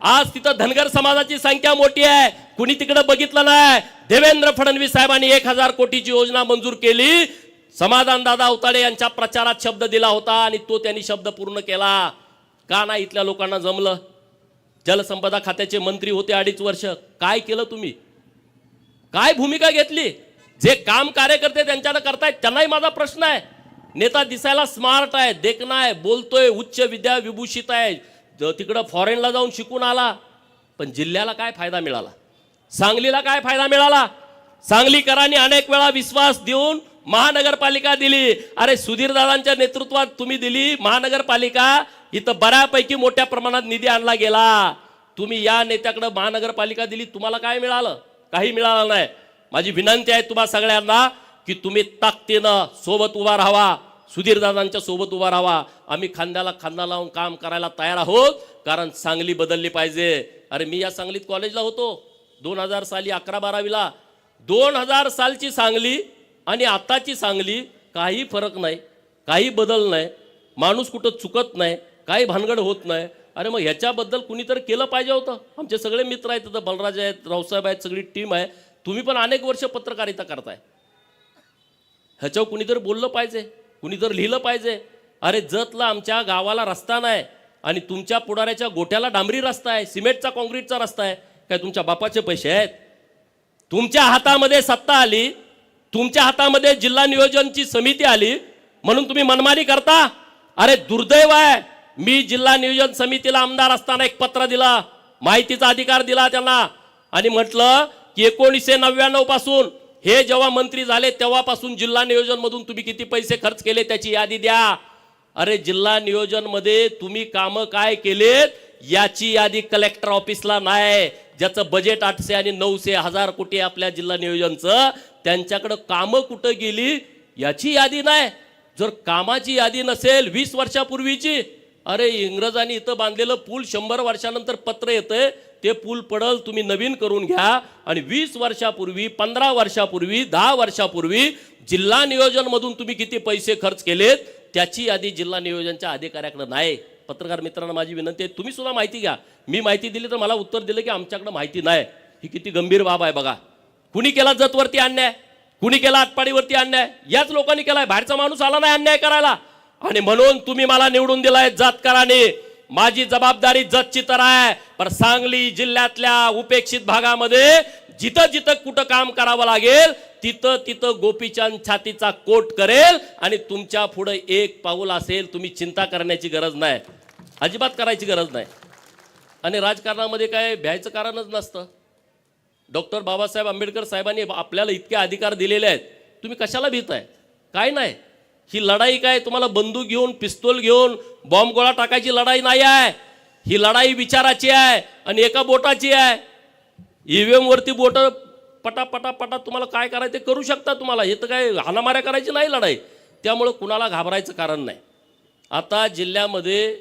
आज तिथं धनगर समाजाची संख्या मोठी आहे, कुणी तिकडे बघितलं नाही. देवेंद्र फडणवीस साहेबांनी 1,000 कोटीची योजना मंजूर केली. समाधान दादा अवताडे यांच्या प्रचारात शब्द दिला होता आणि तो त्यांनी शब्द पूर्ण केला. का नाही इथल्या लोकांना जमलं? जलसंपदा खात्याचे मंत्री होते 2.5 वर्ष. काय केलं तुम्ही? काय भूमिका घेतली? जे काम कार्यकर्ते त्यांच्याकडे करतायत त्यांनाही माझा प्रश्न आहे. नेता दिसायला स्मार्ट आहे, देखणा आहे, बोलतोय, उच्च विद्या विभूषित आहे, तिकडं फॉरेनला जाऊन शिकून आला, पण जिल्ह्याला काय फायदा मिळाला? सांगलीला काय फायदा मिळाला? सांगलीकरांनी अनेक वेळा विश्वास देऊन महानगरपालिका दिली. अरे सुधीरदादांच्या नेतृत्वात तुम्ही दिली महानगरपालिका. इथं बऱ्यापैकी मोठ्या प्रमाणात निधी आणला गेला. तुम्ही या नेत्याकडे महानगरपालिका दिली, तुम्हाला काय मिळालं? काही मिळालं नाही. माझी विनंती आहे तुम्हा सगळ्यांना की तुम्ही ताकदीनं सोबत उभा राहावा, सुधीरदादांच्या सोबत उभा राहावा. आम्ही खांद्याला खांदा लावून काम करायला तयार आहोत, कारण सांगली बदलली पाहिजे. अरे मी या सांगलीत कॉलेजला होतो 2000 साली 11-12वीला. 2000 सालची सांगली आणि आताची सांगली काही फरक नाही, काही बदल नाही. माणूस कुठं चुकत नाही, काही भानगड होत नाही. अरे मग ह्याच्याबद्दल कुणीतरी केलं पाहिजे होतं. आमचे सगळे मित्र आहेत, तिथं बलराज आहेत, रावसाहेब आहेत, सगळी टीम आहे. तुम्ही पण अनेक वर्ष पत्रकारिता करताय. ह्याच्यावर कुणीतरी बोललं पाहिजे, कुणीतरी लिहिलं पाहिजे. अरे जतला आमच्या गावाला रस्ता नाही आणि तुमच्या पुढाऱ्याच्या गोठ्याला डांबरी रस्ता आहे, सिमेंटचा काँक्रीटचा रस्ता आहे. काय तुमच्या बापाचे पैसे आहेत? तुमच्या हातामध्ये सत्ता आली, तुमच्या हातामध्ये जिल्हा नियोजनची समिती आली म्हणून तुम्ही मनमानी करता. अरे दुर्दैव आहे. मी जिल्हा नियोजन समितीला आमदार असताना एक पत्र दिला, माहितीचा अधिकार दिला त्यांना आणि म्हटलं की 1999 पासून हे जेव्हा मंत्री झाले तेव्हापासून जिल्हा नियोजन मधून तुम्ही किती पैसे खर्च केले त्याची यादी द्या. अरे जिल्हा नियोजन मध्ये तुम्ही कामं काय केलेत याची यादी कलेक्टर ऑफिसला नाही. ज्याचं बजेट 800 आणि 900 हजार कोटी आपल्या जिल्हा नियोजनचं, त्यांच्याकडे कामं कुठं गेली याची यादी नाही. जर कामाची यादी नसेल 20 वर्षापूर्वीची, अरे इंग्रजांनी इथं बांधलेलं पूल 100 वर्षानंतर पत्र येतंय, ते पूल पडल, तुम्ही नवीन करून घ्या. आणि 20 वर्षापूर्वी, 15 वर्षापूर्वी, 10 वर्षापूर्वी जिल्हा नियोजन मधून तुम्ही किती पैसे खर्च केलेत त्याची यादी जिल्हा नियोजनच्या अधिकाऱ्याकडे नाही. पत्रकार मित्रांना माझी विनंती आहे, तुम्ही सुद्धा माहिती घ्या. मी माहिती दिली तर मला उत्तर दिलं की आमच्याकडे माहिती नाही. ही किती गंभीर बाब आहे बघा. कुणी केला जतवरती अन्याय, कुणी केला आटपाडीवरती अन्याय? याच लोकांनी केलाय. बाहेरचा माणूस आला नाही अन्याय करायला. आणि म्हणून तुम्ही मला निवडून दिलाय जातकरांनी. माझी जबाबदारी जतची तर आहे, पण सांगली जिल्ह्यातल्या उपेक्षित भागामध्ये जिथं जिथं कुठं काम करावं लागेल तिथं तिथं गोपीचंद छातीचा कोट करेल. आणि तुमच्या पुढे एक पाऊल असेल, तुम्ही चिंता करण्याची गरज नाही, अजिबात करायची गरज नाही. आणि राजकारणामध्ये काय भ्यायचं कारणच नसतं. डॉक्टर बाबासाहेब आंबेडकर साहेबांनी आपल्याला इतके अधिकार दिलेले आहेत, तुम्ही कशाला भीताय? काय नाही. ही लढाई काय तुम्हाला बंदूक घेऊन, पिस्तूल घेऊन, बॉम्ब गोळा टाकायची लढाई नाही आहे. ही लढाई विचाराची आहे आणि एका बोटाची आहे. ईव्हीएम वरती बोट पटा पटा पटा तुम्हाला काय करायचं ते करू शकता. तुम्हाला हे तर काय हाणामाऱ्या करायची नाही लढाई. त्यामुळं कुणाला घाबरायचं कारण नाही. आता जिल्ह्यामध्ये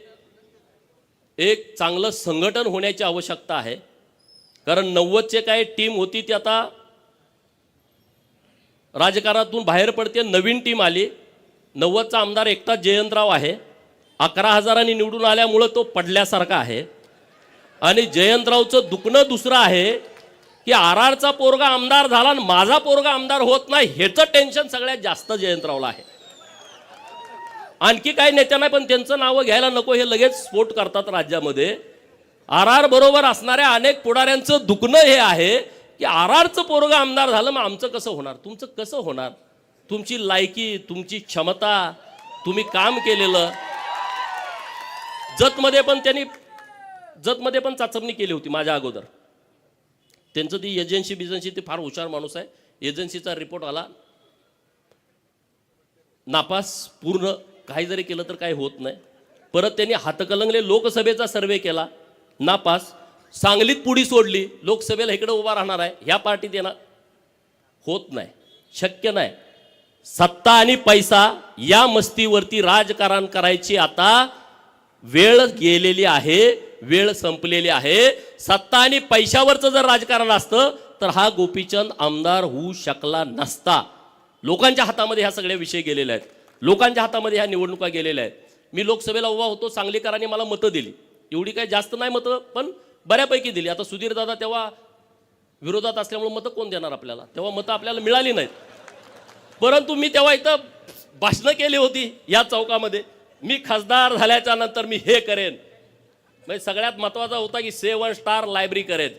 एक चांगलं संघटन होण्याची आवश्यकता आहे. कारण 90चे काय टीम होती ती आता राजकारणातून बाहेर पडते, नवीन टीम आली. 90चा आमदार एकटा जयंतराव आहे. 11,000 निवडून आल्यामुळं तो पडल्यासारखा आहे. आणि जयंतरावचं दुखणं दुसरं आहे की आरआरचा पोरगा आमदार झाला आणि माझा पोरगा आमदार होत नाही, ह्याचं टेन्शन सगळ्यात जास्त जयंतरावला आहे. आणखी काही नेत्यांना पण त्यांचं नावं घ्यायला नको, हे लगेच स्फोट करतात राज्यामध्ये. आरआर बरोबर असणाऱ्या अनेक पुढाऱ्यांचं दुखणं हे आहे की आरआरचं पोरगा आमदार झालं, मग आमचं कसं होणार, तुमचं कसं होणार? तुमची लायकी, तुमची क्षमता, तुम्ही काम केलेलं. जतमध्ये पण चाचपणी केली होती माझ्या अगोदर. त्यांचं ती एजन्सी ते फार हुशार माणूस आहे. एजन्सीचा रिपोर्ट आला नापास पूर्ण. काही जरी केलं तर काही होत नाही. परत त्यांनी हातकलंगले लोकसभेचा सर्वे केला, नापास. सांगलीत पुढी सोडली, लोकसभेला इकडे उभा राहणार आहे, ह्या पार्टीत येणार, होत नाही, शक्य नाही. सत्ता आणि पैसा या मस्तीवरती राजकारण करायची आता वेळ गेलेली आहे, वेळ संपलेली आहे. सत्ता आणि पैशावरचं जर राजकारण असतं तर हा गोपीचंद आमदार होऊ शकला नसता. लोकांच्या हातामध्ये ह्या सगळे विषय गेलेले आहेत, लोकांच्या हातामध्ये ह्या निवडणुका गेलेल्या आहेत. मी लोकसभेला उभा होतो, सांगलीकरांनी मला मतं दिली. एवढी काही जास्त नाही मतं, पण बऱ्यापैकी दिली. आता सुधीरदादा तेव्हा विरोधात असल्यामुळे मतं कोण देणार आपल्याला? तेव्हा मतं आपल्याला मिळाली नाहीत. परंतु मी तेव्हा इथं भाषणं केली होती या चौकामध्ये. मी खासदार झाल्याच्या नंतर मी हे करेन, म्हणजे सगळ्यात महत्त्वाचा होता की 7 स्टार लायब्ररी करेन,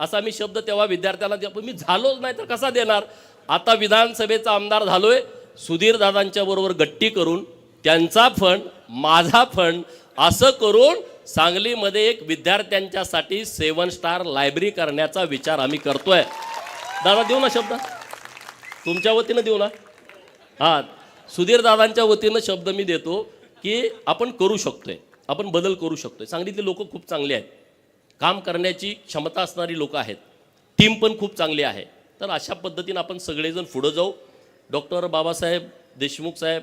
असा मी शब्द तेव्हा विद्यार्थ्यांना दिला. पण मी झालोच नाही तर कसा देणार? आता विधानसभेचा आमदार झालोय, सुधीरदादांच्या बरोबर गट्टी करून त्यांचा फंड, माझा फंड असं करून सांगलीमध्ये एक विद्यार्थ्यांच्यासाठी 7 स्टार लायब्ररी करण्याचा विचार आम्ही करतोय. दादा देऊ ना शब्द, तुमच्या वतीनं देऊ ना? हा, सुधीर दादांच्या वतीनं शब्द मी देतो की आपण करू शकतोय, आपण बदल करू शकतोय. सांगलीतले लोक खूप चांगले आहेत, काम करण्याची क्षमता असणारी लोक आहेत, टीम पण खूप चांगली आहे. तर अशा पद्धतीनं आपण सगळेजण पुढं जाऊ. डॉक्टर बाबासाहेब देशमुख साहेब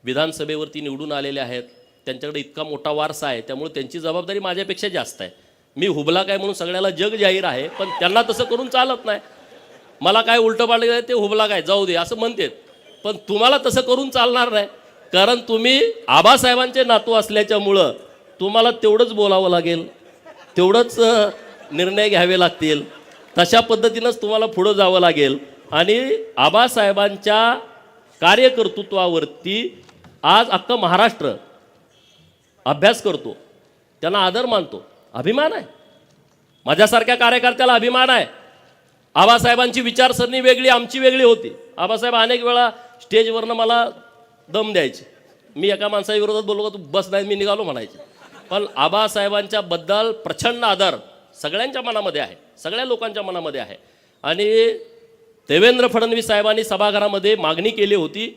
विधानसभेवरती निवडून आलेले आहेत, त्यांच्याकडे इतका मोठा वारसा आहे, त्यामुळे त्यांची जबाबदारी माझ्यापेक्षा जास्त आहे. मी हुबला काय म्हणून सगळ्याला जग जाहीर आहे, पण त्यांना तसं करून चालत नाही. मला काय उलटं पालटं आहे ते हुबला काय जाऊ दे असं म्हणतात, पण तुम्हाला तसं करून चालणार नाही. कारण तुम्ही आबासाहेबांचे नातू असल्याच्यामुळं तुम्हाला तेवढंच बोलावं लागेल, तेवढंच निर्णय घ्यावे लागतील, तशा पद्धतीनंच तुम्हाला पुढं जावं लागेल. आणि आबासाहेबांच्या कार्यकर्तृत्वावरती आज अख्खं महाराष्ट्र अभ्यास करतो, त्यांना आदर मानतो, अभिमान आहे. माझ्यासारख्या कार्यकर्त्याला अभिमान आहे. आबासाहेबांची विचारसरणी वेगळी, आमची वेगळी होती. आबासाहेब अनेक वेळा स्टेजवरनं मला दम द्यायचे, मी एका माणसाविरोधात बोललो का तू बस नाही मी निघालो म्हणायचे. पण आबासाहेबांच्या बद्दल प्रचंड आदर सगळ्यांच्या मनामध्ये आहे, सगळ्या लोकांच्या मनामध्ये आहे. आणि देवेंद्र फडणवीस साहेबांनी सभागृहामध्ये मागणी केली होती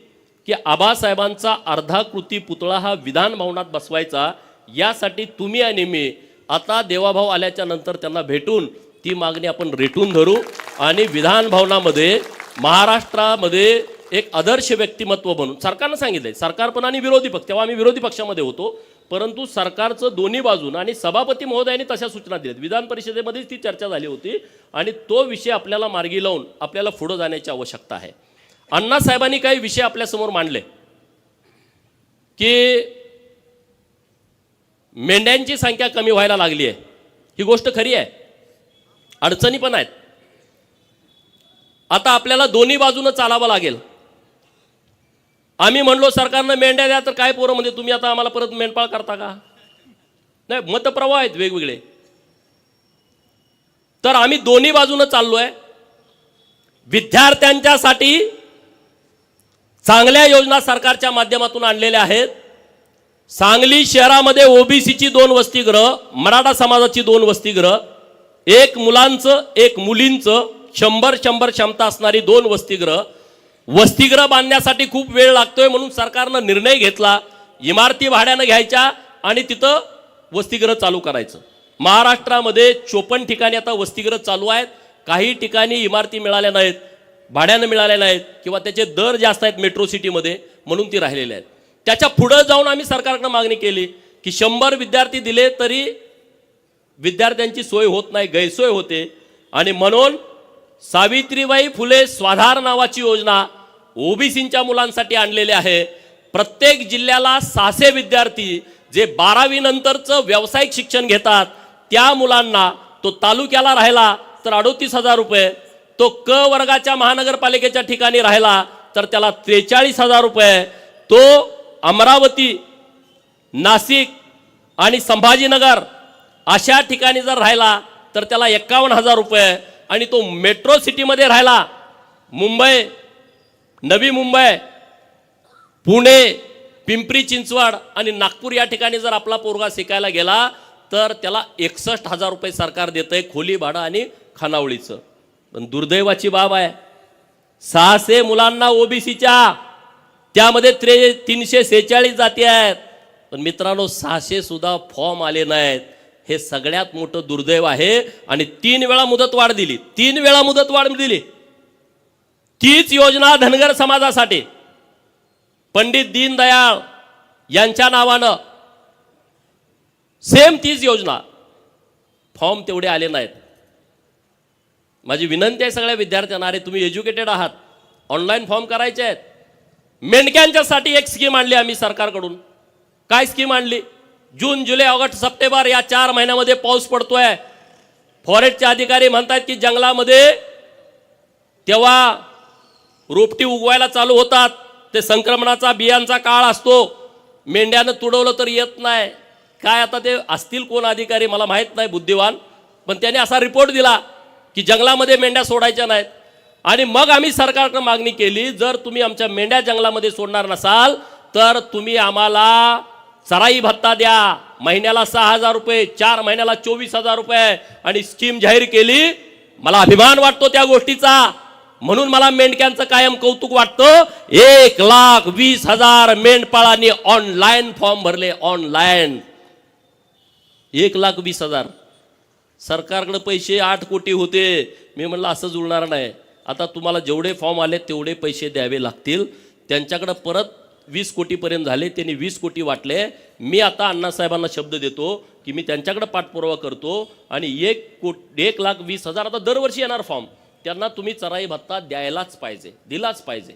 की आबासाहेबांचा अर्धाकृती पुतळा हा विधान भवनात बसवायचा. यासाठी तुम्ही आणि मी आता देवाभाऊ आल्याच्या नंतर त्यांना भेटून ती मागणी आपण रेटून धरू आणि विधान भवनामध्ये महाराष्ट्रामध्ये एक आदर्श व्यक्तिमत्व बनून, सरकारनं सांगितलंय, सरकार पण आणि विरोधी पक्ष, तेव्हा आम्ही विरोधी पक्षामध्ये होतो, परंतु सरकारचं दोन्ही बाजून आणि सभापती महोदयांनी तशा सूचना दिल्यात. विधान परिषदेमध्येच ती चर्चा झाली होती आणि तो विषय आपल्याला मार्गी लावून आपल्याला पुढं जाण्याची आवश्यकता आहे. अण्णासाहेबांनी काही विषय आपल्यासमोर मांडले की मेंढ्यांची संख्या कमी व्हायला लागली आहे. ही गोष्ट खरी आहे, अडचणी पण आहेत. आता आपल्याला दोन्ही बाजूनं चालावं लागेल. आम्ही म्हणलो सरकारनं मेंढ्या द्या, तर काय पोरं म्हणजे तुम्ही आता आम्हाला परत मेंढपाळ करता का? नाही, मतप्रवाह आहेत वेगवेगळे. तर आम्ही दोन्ही बाजूनं चाललोय. विद्यार्थ्यांच्यासाठी चांगल्या योजना सरकारच्या माध्यमातून आणलेल्या आहेत. सांगली शहरामध्ये ओबीसीची 2 वसतिगृह, मराठा समाजाची 2 वसतिगृह, एक मुलांचं एक मुलींचं 100 क्षमता असणारी 2 वसतिगृह. वसतिगृह बांधण्यासाठी खूप वेळ लागतोय म्हणून सरकारनं निर्णय घेतला इमारती भाड्यानं घ्यायच्या आणि तिथं वसतिगृह चालू करायचं. महाराष्ट्रामध्ये 54 ठिकाणी आता वसतिगृह चालू आहेत. काही ठिकाणी इमारती मिळाल्या नाहीत, भाड्यानं मिळाल्या नाहीत किंवा त्याचे दर जास्त आहेत मेट्रो सिटीमध्ये, म्हणून ती राहिलेले आहेत. त्याच्या पुढं जाऊन आम्ही सरकारकडे मागणी केली की 100 विद्यार्थी दिले तरी विद्यार्थ्यांची सोय होत नाही, गैरसोय होते. आणि म्हणून सावित्रीबाई फुले स्वाधार नावाची योजना ओबीसींच्या मुलांसाठी आणलेली आहे. प्रत्येक जिल्ह्याला 600 विद्यार्थी जे 12वी नंतरचं व्यावसायिक शिक्षण घेतात त्या मुलांना, तो तालुक्याला राहिला तर 38,000 रुपये, तो क वर्गाच्या महानगरपालिकेच्या ठिकाणी राहिला तर त्याला 43,000 रुपये, तो अमरावती, नाशिक आणि संभाजीनगर अशा ठिकाणी जर राहिला तर त्याला 51,000 रुपये, आणि तो मेट्रो सिटीमध्ये राहिला, मुंबई, नवी मुंबई, पुणे, पिंपरी चिंचवड आणि नागपूर या ठिकाणी जर आपला पोरगा शिकायला गेला तर त्याला 61,000 रुपये सरकार देतंय खोली भाडं आणि खानावळीचं. पण दुर्दैवाची बाब आहे, 600 मुलांना ओबीसीच्या, त्यामध्ये 346 जाती आहेत. पण मित्रांनो 600 सुद्धा फॉर्म आले नाहीत. हे सगळ्यात मोठं दुर्दैव आहे. आणि 3 वेळा मुदतवाढ दिली, 3 वेळा मुदतवाढ दिली. तीच योजना धनगर समाजासाठी पंडित दीनदयाळ यांच्या नावानं सेम तीच योजना, फॉर्म तेवढे आले नाहीत. माझी विनंती आहे सगळ्या विद्यार्थ्यांना, अरे तुम्ही एज्युकेटेड आहात, ऑनलाईन फॉर्म करायचे आहेत. मेंढक्यांच्यासाठी एक स्कीम आणली आम्ही सरकारकडून. काय स्कीम आणली? जून, जुलै, ऑगस्ट, सप्टेंबर या 4 महिन्यामध्ये पाऊस पडतोय. फॉरेस्टचे अधिकारी म्हणतात की जंगलामध्ये तेव्हा रोपटी उगवायला चालू होतात, ते संक्रमणाचा बियांचा काळ असतो, मेंढ्यानं तुडवलं तर येत नाही. काय आता ते असतील कोण अधिकारी मला माहीत नाही, बुद्धिवान, पण त्याने असा रिपोर्ट दिला की जंगलामध्ये मेंढ्या सोडायच्या नाहीत. आणि मग आम्ही सरकारकडे मागणी केली, जर तुम्ही आमच्या मेंढ्या जंगलामध्ये सोडणार नसाल तर तुम्ही आम्हाला चराई भत्ता द्या, महिन्याला 6,000 रुपये, 4 महिन्याला 24,000 रुपये, आणि स्कीम जाहीर केली. मला अभिमान वाटतो त्या गोष्टीचा. म्हणून मला मेंढक्यांचं कायम कौतुक वाटतं. 1,20,000 मेंढपाळांनी ऑनलाईन फॉर्म भरले. ऑनलाईन 1,20,000. सरकारकडे पैसे 8 कोटी होते. मी म्हणलं असं जुळणार नाही. आता तुम्हाला जेवढे फॉर्म आले तेवढे पैसे द्यावे लागतील. त्यांच्याकडे परत 20 कोटीपर्यंत झाले. त्यांनी 20 कोटी वाटले. मी आता अण्णासाहेबांना शब्द देतो की मी त्यांच्याकडे पाठपुरावा करतो आणि 1,20,000 आता दरवर्षी येणार फॉर्म. त्यांना तुम्ही चराई भत्ता द्यायलाच पाहिजे, दिलाच पाहिजे.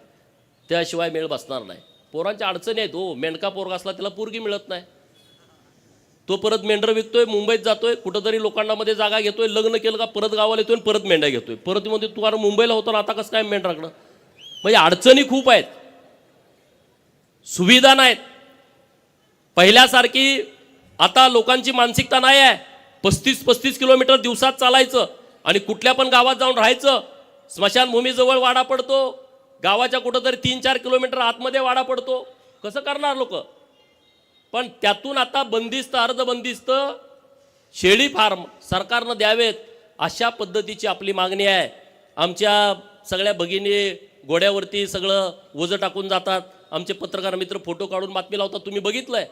त्याशिवाय मेळ बसणार नाही. पोरांच्या अडचणी आहेत हो. मेंढका पोरगा असला त्याला पोरगी मिळत नाही. तो परत मेंढर विकतोय, मुंबईत जातोय, कुठंतरी लोकांना मध्ये जागा घेतोय, लग्न केलं का परत गावाला येतोय, परत मेंढ्या घेतोय. परत म्हणते तू अरे मुंबईला होता ना, आता कसं काय मेंढराकडं. म्हणजे अडचणी खूप आहेत, सुविधा नाहीत. पहिल्यासारखी आता लोकांची मानसिकता नाही आहे. 35-35 किलोमीटर दिवसात चालायचं आणि कुठल्या पण गावात जाऊन राहायचं. स्मशानभूमीजवळ वाडा पडतो, गावाच्या कुठंतरी 3-4 किलोमीटर आतमध्ये वाडा पडतो. कसं करणार लोक. पण त्यातून आता बंदिस्त, अर्धबंदिस्त शेळी फार्म सरकारनं द्यावेत अशा पद्धतीची आपली मागणी आहे. आमच्या सगळ्या भगिनी घोड्यावरती सगळं ओझं टाकून जातात. आमचे पत्रकार मित्र फोटो काढून बातमी लावतात, तुम्ही बघितलंय.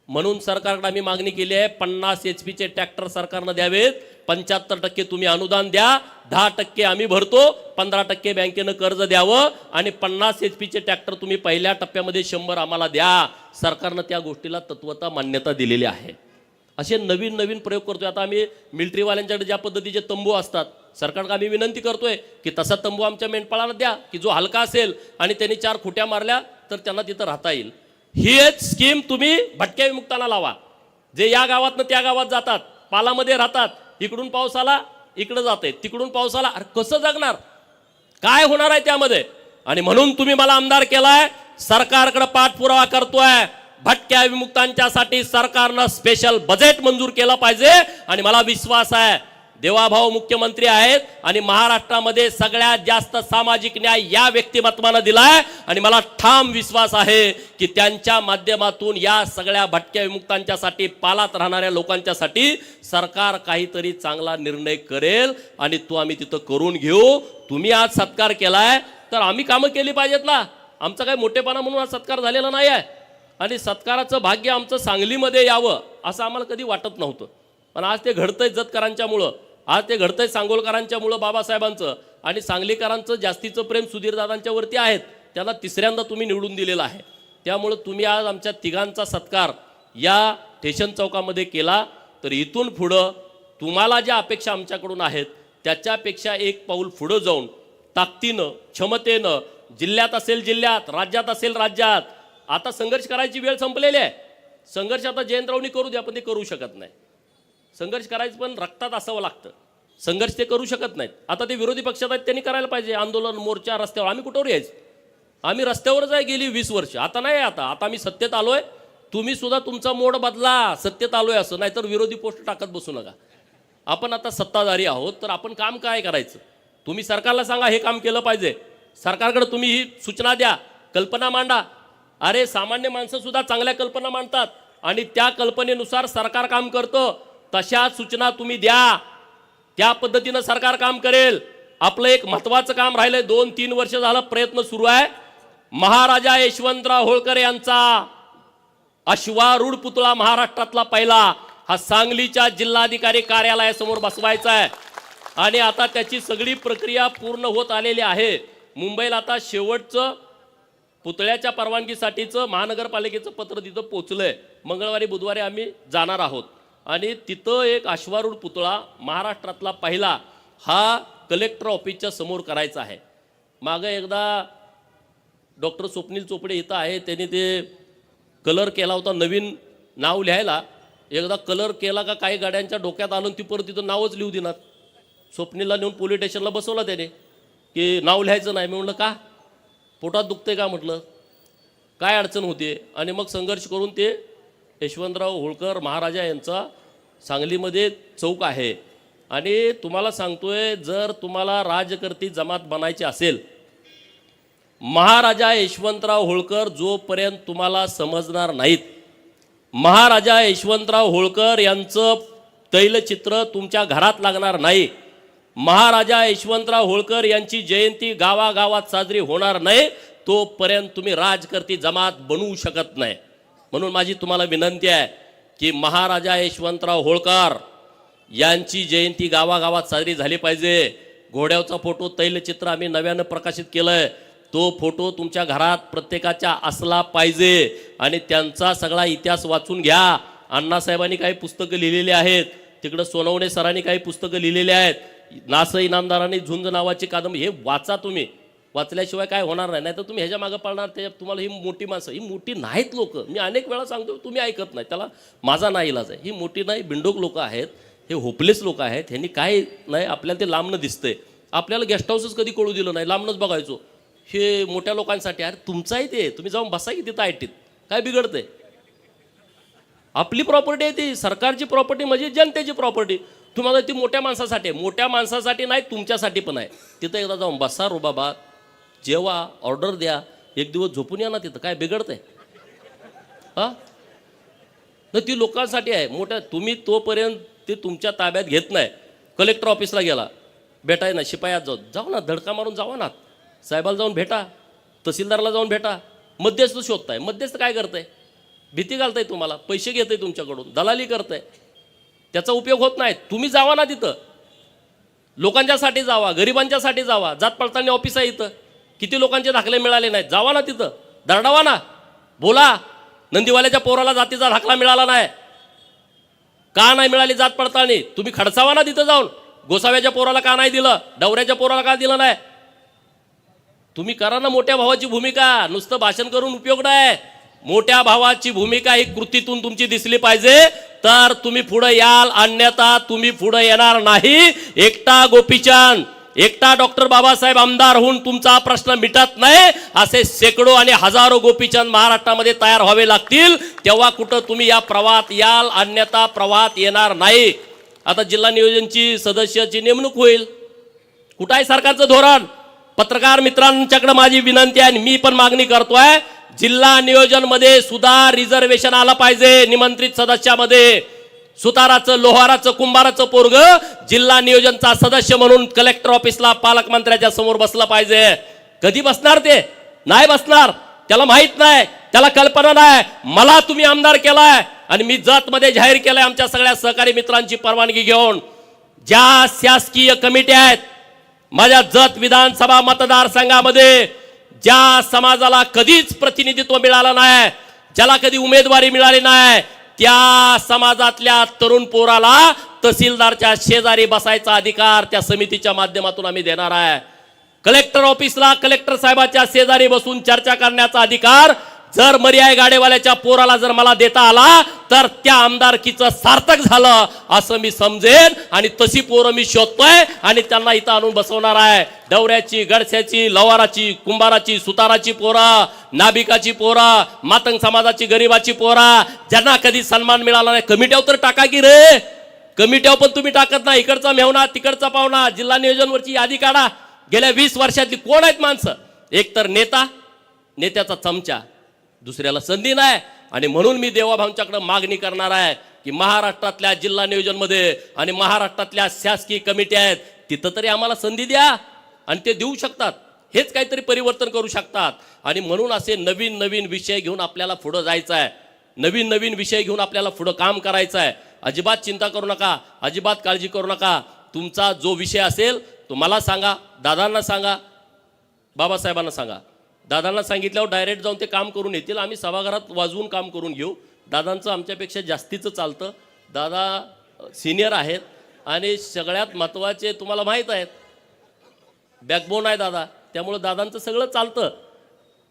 म्हणून सरकारकडे आम्ही मागणी केली आहे 50 HP ट्रॅक्टर सरकारनं द्यावेत. 75% तुम्ही अनुदान द्या, 10% आम्ही भरतो, 15% बँकेनं कर्ज द्यावं आणि 50 HP ट्रॅक्टर तुम्ही पहिल्या टप्प्यामध्ये 100 आम्हाला द्या. सरकारनं त्या गोष्टीला तत्वता मान्यता दिलेली आहे. असे नवीन नवीन प्रयोग करतोय. आता आम्ही मिलिटरीवाल्यांच्याकडे ज्या पद्धतीचे तंबू असतात, सरकारकडे आम्ही विनंती करतोय की तसा तंबू आमच्या मेंढपाळाला द्या की जो हलका असेल आणि त्यांनी 4 खुट्या मारल्या तर त्यांना तिथं राहता येईल. ही एक स्कीम तुम्ही भटक्या विमुक्तांना लावा. जे या गावातनं त्या गावात जातात, पालामध्ये राहतात, इकडून पाऊस आला इकडं जाते, तिकडून पाऊस आला, अरे कसं जगणार, काय होणार आहे त्यामध्ये. आणि म्हणून तुम्ही मला आमदार केलाय, सरकारकडे पाठपुरावा करतोय. भटक्या विमुक्तांच्यासाठी सरकारनं स्पेशल बजेट मंजूर केलं पाहिजे. आणि मला विश्वास आहे देवाभाऊ मुख्यमंत्री आहेत आणि महाराष्ट्रामध्ये सगळ्यात जास्त सामाजिक न्याय या व्यक्तिमत्वानं दिलाय. आणि मला ठाम विश्वास आहे की त्यांच्या माध्यमातून या सगळ्या भटक्या विमुक्तांच्यासाठी, पालात राहणाऱ्या लोकांच्यासाठी सरकार काहीतरी चांगला निर्णय करेल आणि तो आम्ही तिथं करून घेऊ. तुम्ही आज सत्कार केलाय तर आम्ही कामं केली पाहिजेत ना. आमचा काही मोठेपणा म्हणून आज सत्कार झालेला नाही आहे. आणि सत्काराचं भाग्य आमचं सांगलीमध्ये यावं असं आम्हाला कधी वाटत नव्हतं. पण आज ते घडतंय जतकरांच्यामुळं, आज ते घडतंय सांगोलकरांच्यामुळं, बाबासाहेबांचं आणि सांगलीकरांचं जास्तीचं प्रेम सुधीरदादांच्यावरती आहेत. त्यांना 3ऱ्यांदा तुम्ही निवडून दिलेलं आहे. त्यामुळं तुम्ही आज आमच्या तिघांचा सत्कार या स्टेशन चौकामध्ये केला. तर इथून पुढं तुम्हाला ज्या अपेक्षा आमच्याकडून आहेत त्याच्यापेक्षा एक पाऊल पुढं जाऊन ताकदीनं, क्षमतेनं, जिल्ह्यात असेल जिल्ह्यात, राज्यात असेल राज्यात, आता संघर्ष करायची वेळ संपलेली आहे. संघर्ष आता जयंतरावनी करू द्या, पण ते करू शकत नाही. संघर्ष करायचं पण रक्तात असावं लागतं. संघर्ष ते करू शकत नाहीत. आता ते विरोधी पक्षात आहेत, त्यांनी करायला पाहिजे आंदोलन, मोर्चा, रस्त्यावर. आम्ही कुठवर यायचं, आम्ही रस्त्यावरच आहे गेली 20 वर्ष. आता नाही, आता आम्ही सत्तेत आलोय. तुम्ही सुद्धा तुमचा मोड बदला, सत्तेत आलोय असं. नाहीतर विरोधी पोस्ट टाकत बसू नका. आपण आता सत्ताधारी आहोत तर आपण काम काय करायचं. तुम्ही सरकारला सांगा हे काम केलं पाहिजे. सरकारकडे तुम्ही ही सूचना द्या, कल्पना मांडा. अरे सामान्य माणसं सुद्धा चांगल्या कल्पना मांडतात आणि त्या कल्पनेनुसार सरकार काम करतं. तशा सूचना तुम्ही द्या, त्या पद्धतीनं सरकार काम करेल. आपलं एक महत्त्वाचं काम राहिलंय, 2-3 वर्ष झालं प्रयत्न सुरू आहे. महाराजा यशवंतराव होळकर यांचा अश्वारूढ पुतळा महाराष्ट्रातला पहिला हा सांगलीच्या जिल्हाधिकारी कार्यालयासमोर बसवायचा आहे. आणि आता त्याची सगळी प्रक्रिया पूर्ण होत आलेली आहे. मुंबईला आता शेवटचं पुतळ्याच्या परवानगीसाठीचं महानगरपालिकेचं पत्र तिथं पोचलंय. मंगळवारी बुधवारी आम्ही जाणार आहोत आणि तिथं एक अश्वारूढ पुतळा महाराष्ट्रातला पहिला हा कलेक्टर ऑफिसच्या समोर करायचा आहे. मागं एकदा डॉक्टर स्वप्नील चोपडे इथं आहे, त्यांनी ते कलर केला होता नवीन नाव लिहायला. एकदा कलर केला का काही गाड्यांच्या डोक्यात आलं, ती परत तिथं नावच लिहू देणार. स्वप्नीलला नेऊन पोलीस स्टेशनला बसवला त्याने की नाव लिहायचं नाही. मी म्हटलं का, पोटात दुखते का म्हटलं, काय अडचण होते. आणि मग संघर्ष करून ते यशवंतराव होळकर महाराजा यांचा सांगलीमध्ये चौक आहे. आणि तुम्हाला सांगतोय, जर तुम्हाला राजकर्ती जमात बनायची असेल, महाराजा यशवंतराव होळकर जोपर्यंत तुम्हाला समजणार नाहीत, महाराजा यशवंतराव होळकर यांचं तैलचित्र तुमच्या घरात लागणार नाही, महाराजा यशवंतराव होळकर यांची जयंती गावागावात साजरी होणार नाही तोपर्यंत तुम्ही राजकर्ती जमात बनवू शकत नाही. म्हणून माझी तुम्हाला विनंती आहे की महाराजा यशवंतराव होळकर यांची जयंती गावागावात साजरी झाली पाहिजे. घोड्याचा फोटो तैलचित्र आम्ही नव्यानं प्रकाशित केलंय. तो फोटो तुमच्या घरात प्रत्येकाच्या असला पाहिजे आणि त्यांचा सगळा इतिहास वाचून घ्या. अण्णासाहेबांनी काही पुस्तकं लिहिलेली आहेत, तिकडं सोनवणे सरांनी काही पुस्तकं लिहिलेली आहेत, नास इनामदारांनी झुंज नावाची कादंबरी, हे वाचा तुम्ही. वाचल्याशिवाय काय होणार नाही. नाही तर तुम्ही ह्याच्या मागं पडणार. ते तुम्हाला ही मोठी माणसं, ही मोठी नाहीत लोक. मी अनेक वेळा सांगतो, तुम्ही ऐकत नाही, त्याला माझा नाही इलाज आहे. ही मोठी नाही, बिंडोक लोक आहेत, हे होपलेस लोक आहेत. ह्यांनी काय नाही, आपल्याला ते लांबनं दिसतंय. आपल्याला गेस्ट हाऊसच कधी कळू दिलं नाही, लांबनंच बघायचो. हे मोठ्या लोकांसाठी. अरे तुमचाही ते, तुम्ही जाऊन बसा की तिथं आयटीत, काय बिघडतंय? आपली प्रॉपर्टी आहे ती, सरकारची प्रॉपर्टी म्हणजे जनतेची प्रॉपर्टी. तुम्हाला ती मोठ्या माणसासाठी आहे, मोठ्या माणसासाठी नाही, तुमच्यासाठी पण आहे. तिथं एकदा जाऊन बसा, रुबाबा, जेवा, ऑर्डर द्या, एक दिवस झोपून या ना तिथं, काय बिघडतंय? हां, तर ती लोकांसाठी आहे. मोठ्या तुम्ही तोपर्यंत ते तुमच्या ताब्यात घेत नाही. कलेक्टर ऑफिसला गेला, भेटाय ना, शिपायात जाऊ ना, धडका मारून जावा ना, साहेबाला जाऊन भेटा, तहसीलदारला जाऊन भेटा. मध्यस्थ शोधताय, मध्यस्थ काय करताय? भीती घालताय तुम्हाला, पैसे घेताय तुमच्याकडून, दलाली करताय, त्याचा उपयोग होत नाही. तुम्ही जावा ना तिथं, लोकांच्यासाठी जावा, गरिबांच्यासाठी जावा. जात पडताळणी ऑफिस आहे इथं, किती लोकांचे दाखले मिळाले नाहीत, जावा ना तिथं, दरडावा ना, बोला. नंदीवाल्याच्या पोराला जातीचा दाखला मिळाला नाही, का नाही मिळाली जात पडताळणी? तुम्ही खडसावा ना तिथं जाऊन. गोसाव्याच्या पोराला का नाही दिलं, डवऱ्याच्या पोराला का दिलं नाही? तुम्ही करा ना मोठ्या भावाची भूमिका. नुसतं भाषण करून उपयोग नाही. मोठ्या भावाची भूमिका ही कृतीतून तुमची दिसली पाहिजे, तर तुम्ही पुढे याल, अन्यथा तुम्ही पुढे येणार नाही. एकटा गोपीचंद, एकटा डॉक्टर बाबासाहेब आमदार होऊन तुमचा प्रश्न मिटत नाही. असे शेकडो आणि हजारो गोपीचंद महाराष्ट्रामध्ये तयार व्हावे लागतील, तेव्हा कुठं तुम्ही या प्रवाहात याल, अन्यथा प्रवाहात येणार नाही. आता जिल्हा नियोजनची सदस्याची नेमणूक होईल. कुठं आहे सरकारचं धोरण? पत्रकार मित्रांच्याकडे माझी विनंती आहे, मी पण मागणी करतोय, जिल्हा नियोजन मध्ये सुद्धा रिझर्वेशन आलं पाहिजे. निमंत्रित सदस्यामध्ये सुताराचं, लोहाराचं, कुंभाराचं पोरग जिल्हा नियोजनचा सदस्य म्हणून कलेक्टर ऑफिसला पालकमंत्र्याच्या समोर बसलं पाहिजे. कधी बसणार? ते नाही बसणार. त्याला माहित नाही, त्याला कल्पना नाही. मला तुम्ही आमदार केलाय आणि मी जत मध्ये जाहीर केलंय आमच्या सगळ्या सहकारी मित्रांची परवानगी घेऊन. ज्या शासकीय कमिट्या आहेत माझ्या जत विधानसभा मतदारसंघामध्ये, ज्या समाजाला कधीच प्रतिनिधित्व मिळालं नाही, ज्याला कधी उमेदवारी मिळाली नाही, त्या समाजातल्या तरुण पोराला तहसीलदारच्या शेजारी बसायचा अधिकार त्या समितीच्या माध्यमातून आम्ही देणार आहे. कलेक्टर ऑफिसला कलेक्टर साहेबाच्या शेजारी बसून चर्चा करण्याचा अधिकार जर मर्याय गाडेवाल्याच्या पोराला जर मला देता आला तर त्या आमदारकीचं सार्थक झालं असं मी समजेन. आणि तशी पोरं मी शोधतोय आणि त्यांना इथं आणून बसवणार आहे. डवऱ्याची, गडस्याची, लवाराची, कुंभाराची, सुताराची पोरं, नाभिकाची पोरं, मातंग समाजाची, गरीबाची पोरं, ज्यांना कधी सन्मान मिळाला नाही. कमिट्यावर तर टाका की रे, कमिट्यावर पण तुम्ही टाकत नाही. इकडचा मेहना, तिकडचा पाहुणा. जिल्हा नियोजनवरची यादी काढा. गेल्या 20 वर्षातली कोण आहेत माणसं? एक तर नेता, नेत्याचा चमचा, दुसऱ्याला संधी नाही. आणि म्हणून मी देवाभाऊंच्याकडे मागणी करणार आहे की महाराष्ट्रातल्या जिल्हा नियोजनमध्ये आणि महाराष्ट्रातल्या शासकीय कमिटी आहेत तिथं तरी आम्हाला संधी द्या. आणि ते देऊ शकतात, हेच काहीतरी परिवर्तन करू शकतात. आणि म्हणून असे नवीन नवीन विषय घेऊन आपल्याला पुढं जायचं आहे. नवीन नवीन विषय घेऊन आपल्याला पुढं काम करायचं आहे. अजिबात चिंता करू नका, अजिबात काळजी करू नका. तुमचा जो विषय असेल तो मला सांगा, दादांना सांगा, बाबासाहेबांना सांगा. दादांना सांगितल्यावर डायरेक्ट जाऊन ते काम करून येतील. आम्ही सभागृहात वाजवून काम करून घेऊ. दादांचं आमच्यापेक्षा जास्तीचं चालतं. दादा सिनियर आहेत आणि सगळ्यात महत्त्वाचे तुम्हाला माहीत आहेत, बॅकबोन आहे दादा. त्यामुळं दादांचं सगळं चालतं.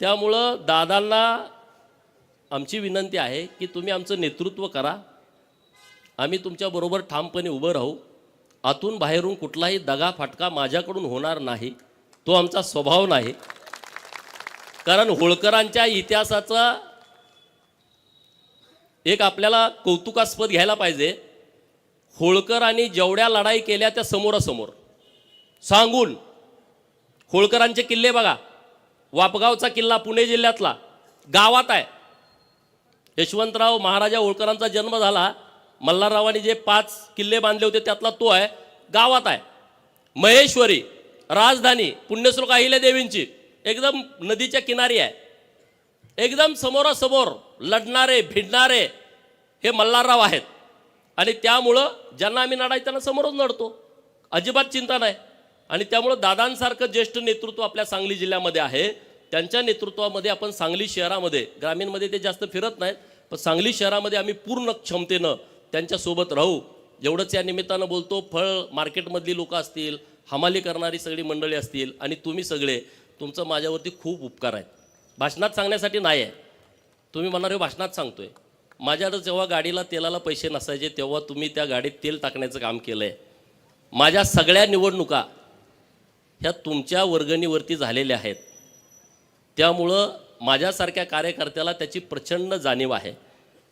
त्यामुळं दादांना आमची विनंती आहे की तुम्ही आमचं नेतृत्व करा. आम्ही तुमच्याबरोबर ठामपणे उभं राहू. आतून बाहेरून कुठलाही दगा फटका माझ्याकडून होणार नाही, तो आमचा स्वभाव नाही. कारण होळकरांच्या इतिहासाचा एक आपल्याला कौतुकास्पद घ्यायला पाहिजे. होळकरांनी जेवढ्या लढाई केल्या त्या समोरासमोर सांगून. होळकरांचे किल्ले बघा. वापगावचा किल्ला पुणे जिल्ह्यातला गावात आहे. यशवंतराव महाराजा होळकरांचा जन्म झाला, मल्हाररावांनी जे 5 किल्ले बांधले होते त्यातला तो आहे, गावात आहे. महेश्वरी, राजधानी, पुण्यश्लोक अहिल्यादेवींची एकदम नदीच्या किनारी आहे. एकदम समोरासमोर लढणारे भिडणारे हे मल्हारराव आहेत. आणि त्यामुळं ज्यांना आम्ही लढायचं त्यांना समोरच लढतो, अजिबात चिंता नाही. आणि त्यामुळं दादांसारखं ज्येष्ठ नेतृत्व आपल्या सांगली जिल्ह्यामध्ये आहे. त्यांच्या नेतृत्वामध्ये आपण सांगली शहरामध्ये, ग्रामीणमध्ये ते जास्त फिरत नाहीत, पण सांगली शहरामध्ये आम्ही पूर्ण क्षमतेनं त्यांच्यासोबत राहू एवढंच या निमित्तानं बोलतो. फळ मार्केटमधली लोकं असतील, हमाली करणारी सगळी मंडळी असतील आणि तुम्ही सगळे, तुमचं माझ्यावरती खूप उपकार आहेत. भाषणात सांगण्यासाठी नाही आहे, तुम्ही म्हणणार हे भाषणात सांगतोय. माझ्याकडं जेव्हा गाडीला तेलाला पैसे नसायचे तेव्हा तुम्ही त्या गाडीत तेल टाकण्याचं काम केलं आहे. माझ्या सगळ्या निवडणुका ह्या तुमच्या वर्गणीवरती झालेल्या आहेत. त्यामुळं माझ्यासारख्या कार्यकर्त्याला त्याची प्रचंड जाणीव आहे.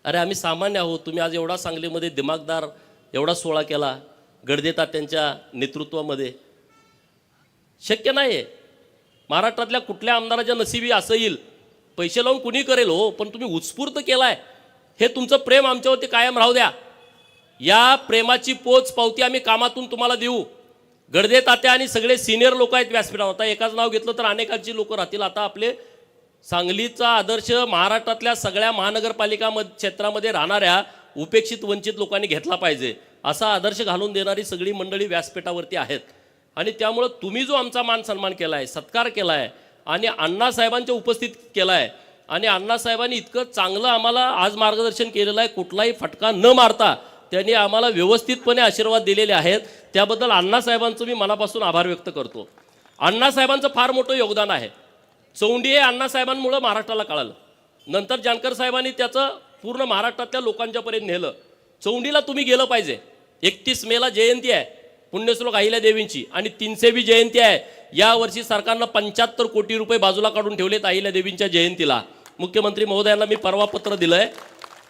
अरे आम्ही सामान्य आहोत. तुम्ही आज एवढा सांगलीमध्ये दिमागदार एवढा सोहळा केला गडदे तात्यांच्या नेतृत्वामध्ये, शक्य नाही आहे. महाराष्ट्रातल्या कुठल्या आमदाराच्या नशिबी असं येईल, पैसे लावून कुणी करेल हो, पण तुम्ही उत्स्फूर्त केलाय. हे तुमचं प्रेम आमच्यावरती कायम राहू द्या. या प्रेमाची पोच पावती आम्ही कामातून तुम्हाला देऊ. गडदे तात्या आणि सगळे सिनियर लोक आहेत व्यासपीठावर. आता एकाच नाव घेतलं तर अनेकांची लोक राहतील. आता आपले सांगलीचा आदर्श महाराष्ट्रातल्या सगळ्या महानगरपालिका क्षेत्रामध्ये राहणाऱ्या उपेक्षित वंचित लोकांनी घेतला पाहिजे, असा आदर्श घालून देणारी सगळी मंडळी व्यासपीठावरती आहेत. आणि त्यामुळं तुम्ही जो आमचा मान सन्मान केला आहे, सत्कार केला आहे आणि अण्णासाहेबांच्या उपस्थित केला आहे, आणि अण्णासाहेबांनी इतकं चांगलं आम्हाला आज मार्गदर्शन केलेलं आहे, कुठलाही फटका न मारता त्यांनी आम्हाला व्यवस्थितपणे आशीर्वाद दिलेले आहेत. त्याबद्दल अण्णासाहेबांचं मी मनापासून आभार व्यक्त करतो. अण्णासाहेबांचं फार मोठं योगदान आहे. चौंडी हे अण्णासाहेबांमुळं महाराष्ट्राला कळालं. नंतर जानकर साहेबांनी त्याचं पूर्ण महाराष्ट्रातल्या लोकांच्यापर्यंत नेलं. चौंडीला तुम्ही गेलं पाहिजे. 31 मेला जयंती आहे पुण्यश्लोक अहिल्यादेवींची आणि 300वी जयंती आहे. यावर्षी सरकारनं 75 कोटी रुपये बाजूला काढून ठेवलेत अहिल्यादेवींच्या जयंतीला. मुख्यमंत्री महोदयांना मी परवा पत्र दिलं आहे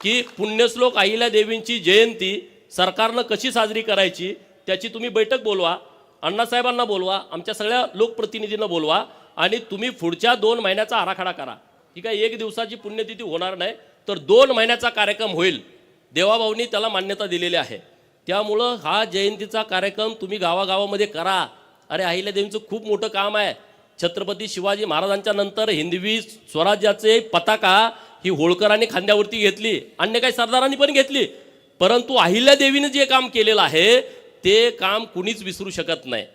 की पुण्यश्लोक अहिल्यादेवींची जयंती सरकारनं कशी साजरी करायची त्याची तुम्ही बैठक बोलवा, अण्णासाहेबांना बोलवा, आमच्या सगळ्या लोकप्रतिनिधींना बोलवा आणि तुम्ही पुढच्या 2 महिन्याचा आराखडा करा. ही काय 1 दिवसाची पुण्यतिथी होणार नाही, तर 2 महिन्याचा कार्यक्रम होईल. देवाभाऊंनी त्याला मान्यता दिलेली आहे. त्यामुळं हा जयंतीचा कार्यक्रम तुम्ही गावागावामध्ये करा. अरे अहिल्यादेवींचं खूप मोठं काम आहे. छत्रपती शिवाजी महाराजांच्या नंतर हिंदवी स्वराज्याचे पताका ही होळकरांनी खांद्यावरती घेतली, अन्य काही सरदारांनी पण घेतली, परंतु अहिल्यादेवीने जे काम केलेलं आहे ते काम कुणीच विसरू शकत नाही.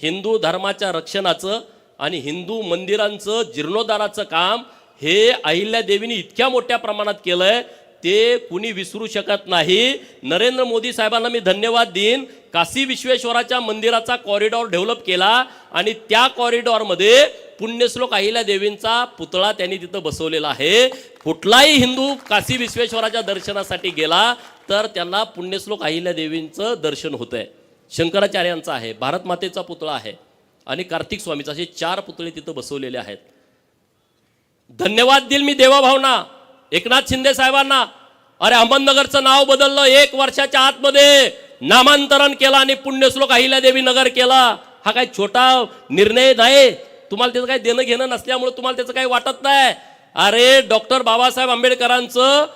हिंदू धर्माच्या रक्षणाचं आणि हिंदू मंदिरांचं जीर्णोद्धाराचं काम हे अहिल्यादेवीने इतक्या मोठ्या प्रमाणात केलंय, ते कुणी विसरू शकत नाही. नरेंद्र मोदी साहेबांना मी धन्यवाद देईन. काशी विश्वेश्वराच्या मंदिराचा कॉरिडॉर डेव्हलप केला आणि त्या कॉरिडॉरमध्ये पुण्यश्लोक अहिल्यादेवींचा पुतळा त्यांनी तिथं बसवलेला आहे. कुठलाही हिंदू काशी विश्वेश्वराच्या दर्शनासाठी गेला तर त्यांना पुण्यश्लोक अहिल्यादेवींचं दर्शन होतंय. शंकराचार्यांचा आहे, भारत मातेचा पुतळा आहे आणि कार्तिक स्वामीचा, असे 4 पुतळे तिथं बसवलेले आहेत. धन्यवाद देईल मी देवाभावना, एकनाथ शिंदे साहेबांना. अरे अहमदनगरचं नाव बदललं, 1 वर्षाच्या आतमध्ये नामांतरण केलं आणि पुण्यश्लोक अहिल्यादेवी नगर केला. हा काही छोटा निर्णय नाही. तुम्हाला त्याचं काही देणं घेणं नसल्यामुळे तुम्हाला त्याचं काही वाटत नाही. अरे डॉक्टर बाबासाहेब आंबेडकरांचं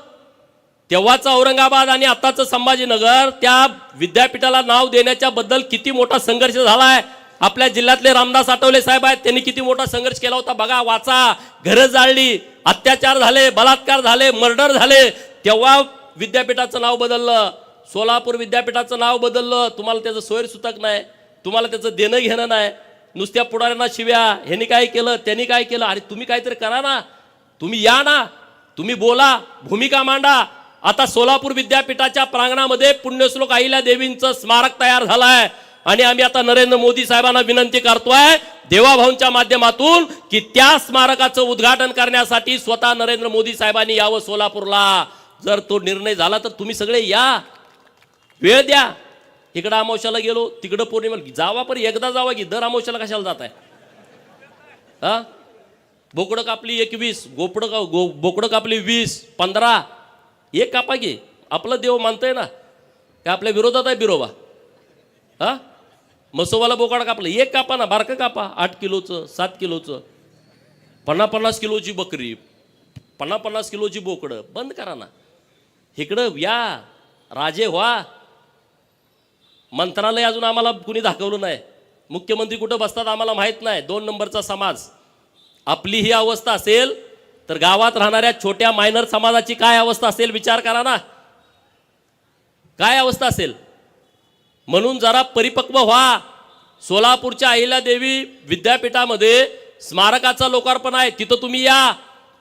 तेव्हाचं औरंगाबाद आणि आताचं संभाजीनगर, त्या विद्यापीठाला नाव देण्याच्या बद्दल किती मोठा संघर्ष झालाय. आपल्या जिल्ह्यातले रामदास आठवले साहेब आहेत, त्यांनी किती मोठा संघर्ष केला होता बघा. वाचा, घरं जाळली, अत्याचार झाले, बलात्कार झाले, मर्डर झाले, तेव्हा विद्यापीठाचं नाव बदललं. सोलापूर विद्यापीठाचं नाव बदललं. तुम्हाला त्याचं सोयरसुतक नाही, तुम्हाला त्याचं देणं घेणं नाही. नुसत्या पुढाऱ्यांना शिव्या, ह्यांनी काय केलं त्यांनी काय केलं. अरे तुम्ही काहीतरी करा ना, तुम्ही या ना, तुम्ही बोला, भूमिका मांडा. आता सोलापूर विद्यापीठाच्या प्रांगणामध्ये पुण्यश्लोक अहिल्यादेवींचं स्मारक तयार झालंय आणि आम्ही आता नरेंद्र मोदी साहेबांना विनंती करतोय देवाभाऊंच्या माध्यमातून की त्या स्मारकाचं उद्घाटन करण्यासाठी स्वतः नरेंद्र मोदी साहेबांनी यावं सोलापूरला. जर तो निर्णय झाला तर तुम्ही सगळे या, वेळ द्या. इकडं अमावस्याला गेलो, तिकडं पौर्णिमा जावा, पण एकदा जावा की दर अमावस्याला कशाला जात आहे. हा बोकडं कापली 21, बोकडं कापली 20, 15, एक कापा की. आपलं देव मानतोय ना, काय आपल्या विरोधात आहे बिरोबा. हा मसोबाला बोकाडा कापलं, एक कापा ना, बारकं कापा. 8 किलोचं, 7 किलोचं, 50-50 किलोची बकरी, 50-50 किलोची बोकडं बंद करा ना. इकडं या, राजे व्हा. मंत्रालय अजून आम्हाला कुणी दाखवलं नाही. मुख्यमंत्री कुठं बसतात आम्हाला माहीत नाही, 2 नंबरचा समाज. आपली ही अवस्था असेल तर गावात राहणाऱ्या छोट्या मायनर समाजाची काय अवस्था असेल विचार करा ना, काय अवस्था असेल. म्हणून जरा परिपक्व व्हा. सोलापूरच्या अहिल्यादेवी विद्यापीठामध्ये स्मारकाचं लोकार्पण आहे, तिथं तुम्ही या.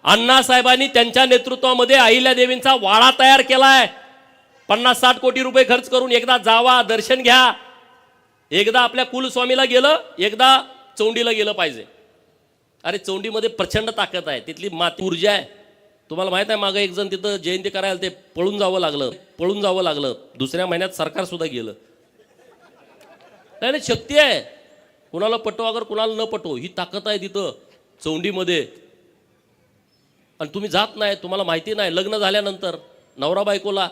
अण्णासाहेबांनी त्यांच्या नेतृत्वामध्ये अहिल्यादेवींचा वाडा तयार केलाय 50-60 कोटी रुपये खर्च करून. एकदा जावा, दर्शन घ्या. एकदा आपल्या कुलस्वामीला गेलं, एकदा चौंडीला गेलं पाहिजे. अरे चौंडीमध्ये प्रचंड ताकद आहे, तिथली माती ऊर्जा आहे. तुम्हाला माहित आहे, मागं एक जण तिथं जयंती करायला ते पळून जावं लागलं. दुसऱ्या महिन्यात सरकार सुद्धा गेलं. नाही, शक्ती आहे. कुणाला पटो अगर कुणाला न पटो, ही ताकद आहे तिथं चौंडीमध्ये. आणि तुम्ही जात नाही, तुम्हाला माहिती नाही. लग्न झाल्यानंतर नवरा बायकोला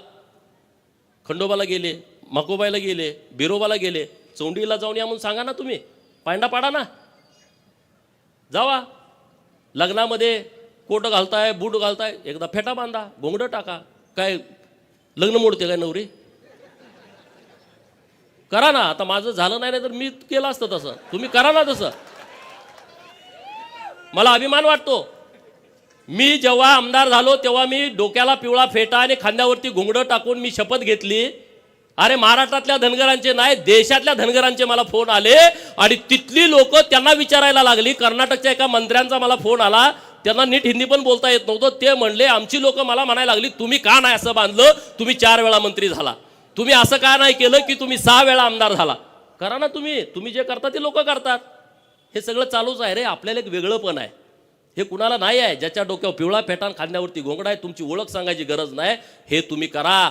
खंडोबाला गेले, मकोबाईला गेले, बिरोबाला गेले, चौंडीला जाऊन या म्हणून सांगा ना. तुम्ही पांडा पाडा ना, जावा. लग्नामध्ये कोट घालताय, बूट घालताय, एकदा फेटा बांधा, घोंगडं टाका. काय लग्न मोडते काय नवरी? करा ना. आता माझं झालं नाही तर मी केलं असतं तसं, तुम्ही करा ना तसं. मला अभिमान वाटतो. मी जेव्हा आमदार झालो तेव्हा मी डोक्याला पिवळा फेटा आणि खांद्यावरती घोंगडं टाकून मी शपथ घेतली. अरे महाराष्ट्रातल्या धनगरांचे नाही, देशातल्या धनगरांचे मला फोन आले आणि तिथली लोक त्यांना विचारायला लागली. कर्नाटकच्या एका मंत्र्यांचा मला फोन आला, त्यांना नीट हिंदी पण बोलता येत नव्हतं. ते म्हणले, आमची लोक मला म्हणायला लागली, तुम्ही का नाही असं बांधलं? तुम्ही 4 वेळा मंत्री झाला, तुम्ही असं का नाही केलं की तुम्ही 6 वेळा आमदार झाला? करा ना तुम्ही जे करता ते लोक करतात. हे सगळं चालूच आहे रे. आपल्याला एक वेगळं पण आहे, हे कुणाला नाही आहे. ज्याच्या डोक्यावर पिवळा फेटा आणि खांद्यावरती घोंगडा आहे, तुमची ओळख सांगायची गरज नाही. हे तुम्ही करा.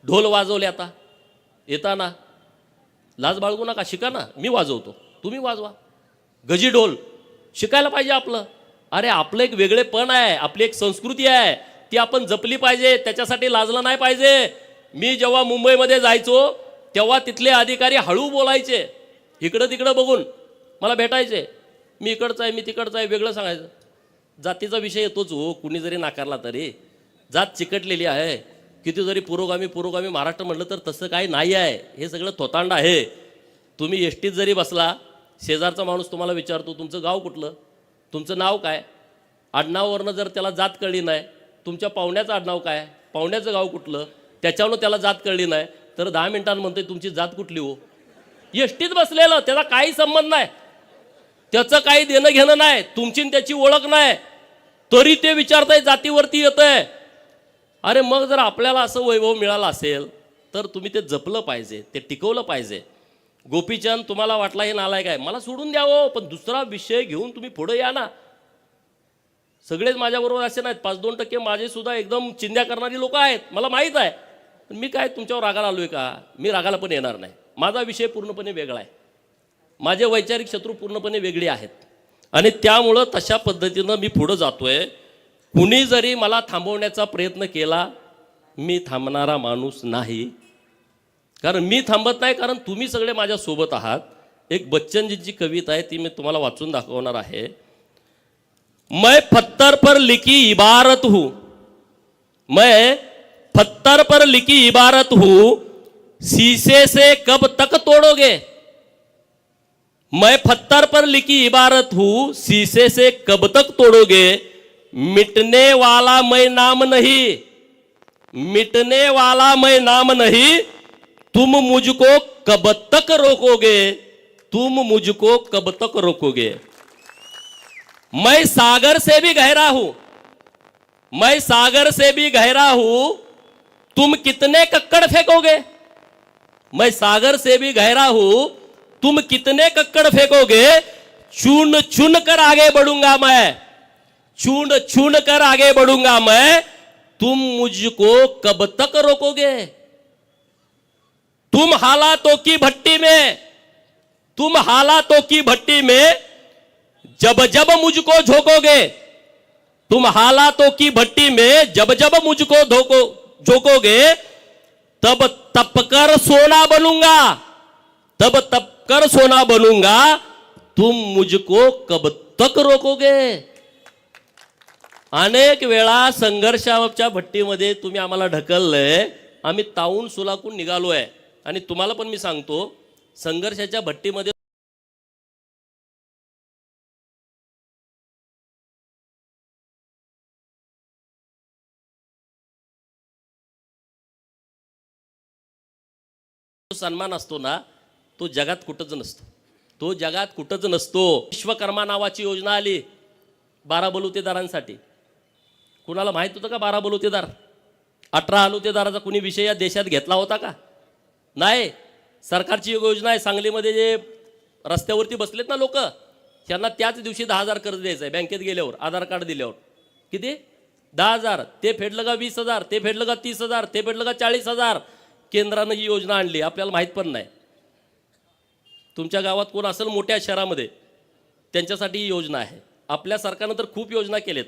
ढोल वाजवले आता येताना, लाज बाळगू नका, शिका ना. मी वाजवतो, तुम्ही वाजवा. गजी ढोल शिकायला पाहिजे आपलं. अरे आपलं एक वेगळेपण आहे, आपली एक संस्कृती आहे, ती आपण जपली पाहिजे. त्याच्यासाठी लाजलं नाही पाहिजे. मी जेव्हा मुंबईमध्ये जायचो तेव्हा तिथले अधिकारी हळू बोलायचे, इकडं तिकडं बघून मला भेटायचे. मी इकडचं आहे, मी तिकडचं आहे, वेगळं सांगायचं. जातीचा विषय येतोच हो, कुणी जरी नाकारला तरी. जात चिकटलेली आहे. किती जरी पुरोगामी महाराष्ट्र म्हटलं तर तसं काही नाही आहे. हे सगळं थोतांड आहे. तुम्ही एसटीत जरी बसला, शेजारचा माणूस तुम्हाला विचारतो तुमचं गाव कुठलं, तुमचं नाव काय. आडनावावरनं जर त्याला जात कळली नाही, तुमच्या पाहुण्याचं आडनाव काय, पाहुण्याचं गाव कुठलं, त्याच्यावरून त्याला जात कळली नाही तर 10 मिनिटांत म्हणते तुमची जात कुठली हो. एसटीत बसलेलं, त्याला काही संबंध नाही, त्याचं काही देणं घेणं नाही, तुमची त्याची ओळख नाही, तरी ते विचारताय जातीवरती येतंय. अरे मग जर आपल्याला असं वैभव मिळालं असेल तर तुम्ही ते जपलं पाहिजे, ते टिकवलं पाहिजे. गोपीचंद तुम्हाला वाटला हे नालायक आहे, मला सोडून द्यावं, पण दुसरा विषय घेऊन तुम्ही पुढे या ना. सगळेच माझ्याबरोबर असे नाहीत, 5-2% माझे सुद्धा एकदम चिंध्या करणारी लोक आहेत, मला माहीत आहे. मी काय तुमच्यावर रागाला आलोय का? मी रागाला पण येणार नाही. माझा विषय पूर्णपणे वेगळा आहे, माझे वैचारिक शत्रू पूर्णपणे वेगळे आहेत आणि त्यामुळं तशा पद्धतीनं मी पुढं जातोय. कुणी जरी मला थांबवण्याचा प्रयत्न केला, मी थांबणारा माणूस नाही. कारण मी थांबत नाही, कारण तुम्ही सगळे माझ्या सोबत आहात. एक बच्चनजींची कविता आहे, ती मी तुम्हाला वाचून दाखवणार आहे. मैं पत्थर पर लिखी इबारत हूँ, मैं पत्थर पर लिखी इबारत हूँ, शीशे से कब तक तोड़ोगे. मैं पत्थर पर लिखी इबारत हूँ, शीशे से कब तक तोड़ोगे. मिटने वाला मैं नाम नहीं, मिटने वाला मैं नाम नहीं, तुम मुझको कब तक रोकोगे, तुम मुझको कब तक रोकोगे. मैं सागर से भी गहरा हूं, मैं सागर से भी गहरा हूं, तुम कितने कक्कड़ फेंकोगे. मैं सागर से भी गहरा हूं, तुम कितने कक्कड़ फेंकोगे. चुन चुन कर आगे बढ़ूंगा मैं, चुन चुन कर आगे बढ़ूंगा मैं, तुम मुझको कब तक रोकोगे. तुम हालातों की भट्टी में, तुम हालातों की भट्टी में जब जब मुझको झोंकोगे, तुम हालातों की भट्टी में जब जब मुझको झोंकोगे, तब तपकर सोना बनूंगा, तब तपकर सोना बनूंगा, तुम मुझको कब तक रोकोगे. अनेक वेळा संघर्षाच्या भट्टीमध्ये तुम्ही आम्हाला ढकललंय, आम्ही तावून सुलाकून निघालोय. आणि तुम्हाला पण मी सांगतो, संघर्षाच्या भट्टीमध्ये सन्मान असतो ना, तो जगात कुठंच नसतो. तो जगात कुठंच नसतो. विश्वकर्मा नावाची योजना आली 12 बलुतेदारांसाठी. कुणाला माहित होतं का 12 बलुतेदार? 18 बलुतेदाराचा कुणी विषय या देशात घेतला होता का? नाही. सरकारची एक योजना आहे. सांगलीमध्ये जे रस्त्यावरती बसलेत ना लोक, त्यांना त्याच दिवशी 10,000 कर्ज द्यायचं आहे बँकेत गेल्यावर, आधार कार्ड दिल्यावर. किती? 10,000. ते फेडलं का 20,000, ते फेडलं का 30,000, ते फेडलं का 40,000. केंद्रानं ही योजना आणली, आपल्याला माहीत पण नाही. तुमच्या गावात कोण असेल मोठ्या शहरामध्ये, त्यांच्यासाठी ही योजना आहे. आपल्या सरकारनं तर खूप योजना केलेत,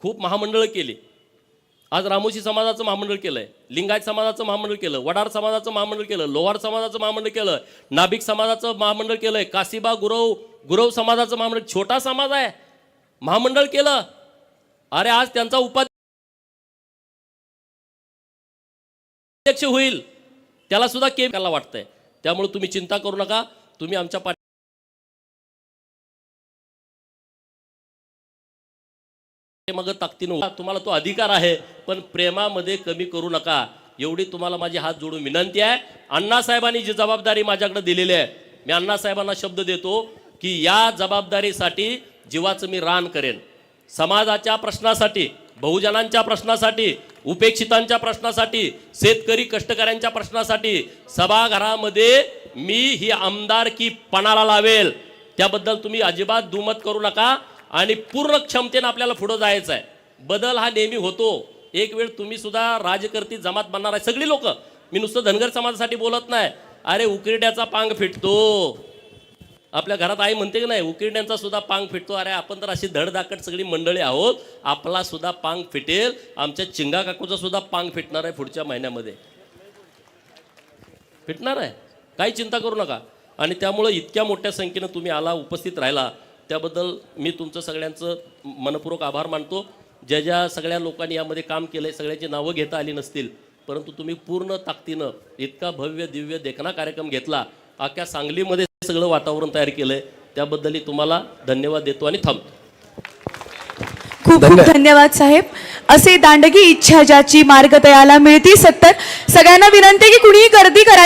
खूप महामंडळं केली. आज रामोशी समाजाचं महामंडळ केलं आहे, लिंगायत समाजाचं महामंडळ केलं, वडार समाजाचं महामंडळ केलं, लोहार समाजाचं महामंडळ केलं, नाभिक समाजाचं महामंडळ केलं आहे, काशीबा गुरव समाजाचं महामंडळ, छोटा समाज आहे, महामंडळ केलं. अरे आज त्यांचा उपाध्यक्ष होईल, त्याला सुद्धा केला वाटतंय. त्यामुळे तुम्ही चिंता करू नका. तुम्ही आमच्या मग ताकदीनं तुम्हाला तो अधिकार आहे, पण प्रेमामध्ये कमी करू नका. एवढी तुम्हाला माझी हात जोडून विनंती आहे. अण्णासाहेबांनी जी जबाबदारी माझ्याकडे दिलेली आहे, मी अण्णासाहेबांना शब्द देतो की या जबाबदारीसाठी जीवाचं मी रान करेन. समाजाच्या प्रश्नासाठी, बहुजनांच्या प्रश्नासाठी, उपेक्षितांच्या प्रश्नासाठी, शेतकरी कष्टकऱ्यांच्या प्रश्नासाठी सभागृहामध्ये मी ही आमदारकी पणाला लावेल. त्याबद्दल तुम्ही अजिबात दुमत करू नका. आणि पूर्ण क्षमतेने आपल्याला पुढे जायचं आहे. बदल हा नेहमी होतो. एक वेळ तुम्ही सुद्धा राजकर्ती जमात बनणार आहे, सगळी लोक. मी नुसतं धनगर समाजासाठी बोलत नाही. अरे उकिरड्याचा पांग फिटतो. आपल्या घरात आई म्हणते की नाही, उकिरड्यांचा सुद्धा पांग फिटतो. अरे आपण तर अशी धडधाकट सगळी मंडळी आहोत, आपला सुद्धा पांग फिटेल. आमच्या चिंगा काकूचा सुद्धा पांग फिटणार आहे पुढच्या महिन्यामध्ये, फिटणार आहे. काही चिंता करू नका. आणि त्यामुळं इतक्या मोठ्या संख्येनं तुम्ही आला, उपस्थित राहिला, त्याबद्दल मी तुमचं सगळ्यांचं मनपूर्वक आभार मानतो. ज्या सगळ्या लोकांनी यामध्ये काम केलं आहे, सगळ्यांची नावं घेता आली नसतील, परंतु तुम्ही पूर्ण ताकदीनं इतका भव्य दिव्य देखणा कार्यक्रम घेतला, अख्ख्या सांगलीमध्ये सगळं वातावरण तयार केलं आहे, त्याबद्दलही तुम्हाला धन्यवाद देतो आणि थांबतो. खूप खूप धन्यवाद साहेब. असे दांडगी इच्छा ज्याची मार्ग तयाला मिळती 70. सगळ्यांना विनंती की कुणीही गर्दी करा.